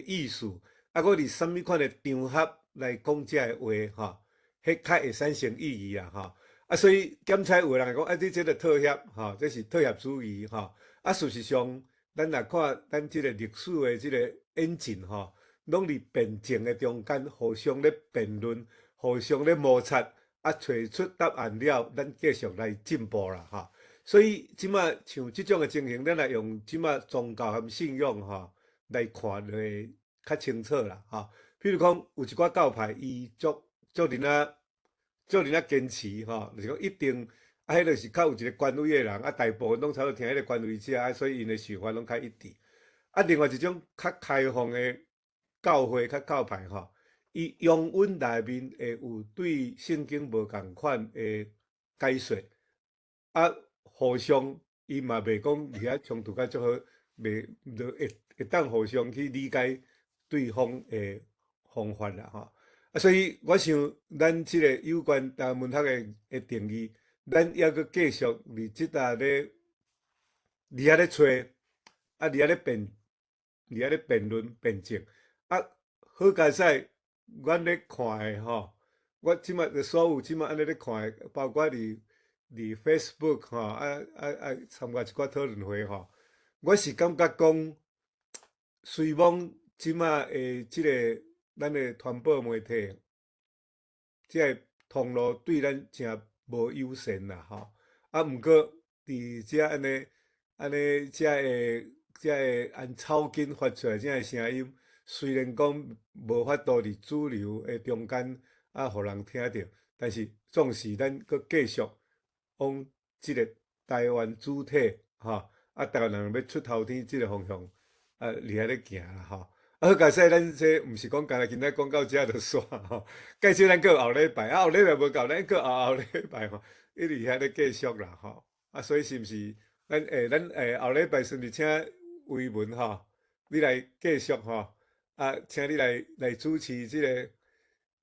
意思，我伫啥物款的场合来讲遮个话吼，迄较会产生意义啦吼。所以检采有人来讲，你即个妥协吼，这是妥协主义吼。事实上，咱若看咱即个历史的即个演进吼，拢伫辩证的中间，互相咧辩论，互相咧摩擦，找出答案了，咱继续来进步啦吼。所以即摆像即种的情形，咱来用即摆宗教和信仰吼来看会较清楚啦吼。比如讲，有一寡教派，伊足人仔坚持吼，就是讲一定迄著是较有一个权威的人，大部分拢差不多听迄个权威者，所以因的想法拢较一致。另外一种较开放的教会、较教派吼，伊用阮内面会有对圣经无共款的解说，互相伊嘛袂讲伫遐冲突甲足好，袂会当互相去理解对方的方法啦吼。所以我想咱即个有关台湾文学的定义，咱还阁继续伫即搭咧伫遐咧找，伫遐咧辩论辩证。好佳哉，阮咧看的吼，我即摆所有即摆安尼咧看的，包括伫 Facebook 吼，参加一寡讨论会吼，我是感觉讲，虽望即摆的即个咱的传播媒体，即个通路对咱诚无友善啦吼。毋过伫遮安尼遮个按草根发出来遮个声音，虽然讲无法度伫主流的中间互人听着，但是总是咱阁继续往即个台湾主体吼，台湾人要出头天即个方向伫遐咧行啦吼。好佳哉，咱这毋是讲干那今仔讲到遮就煞吼，介绍咱阁有后礼拜，后礼拜无够，咱阁后礼拜吼，一直遐咧继续啦吼。所以是毋是咱后礼拜顺利请维文吼，你来继续吼，请你来主持即个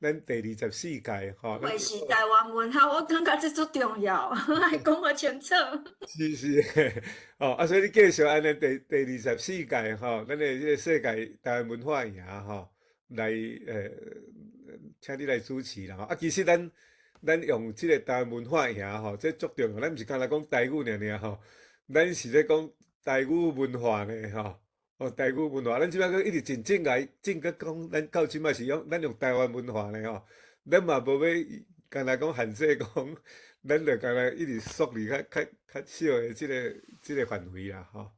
咱第24届吼。话是台湾文学，我感觉这足重要，爱讲互清楚。是所以你继续安尼第24届吼，咱的即个世界台湾文化营吼，来请你来主持啦吼。其实咱用即个台湾文化营吼，这足重要，咱毋是干那讲台语尔吼，咱是咧讲台语文化呢吼。哦，台语文化，咱即摆佫一直真正来正个讲，咱到即摆是咱用台湾文化呢吼，咱嘛无要干那讲限制讲，咱着干那一直缩离较小的即个范围啦吼。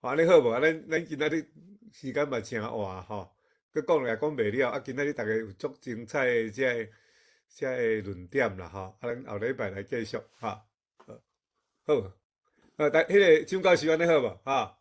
安尼好无？咱今仔日时间嘛诚晏吼，佮讲来讲袂了，今仔日逐个有足精彩的遮个论点啦吼，咱后礼拜来继续吼。好，迄个张教授安尼好无？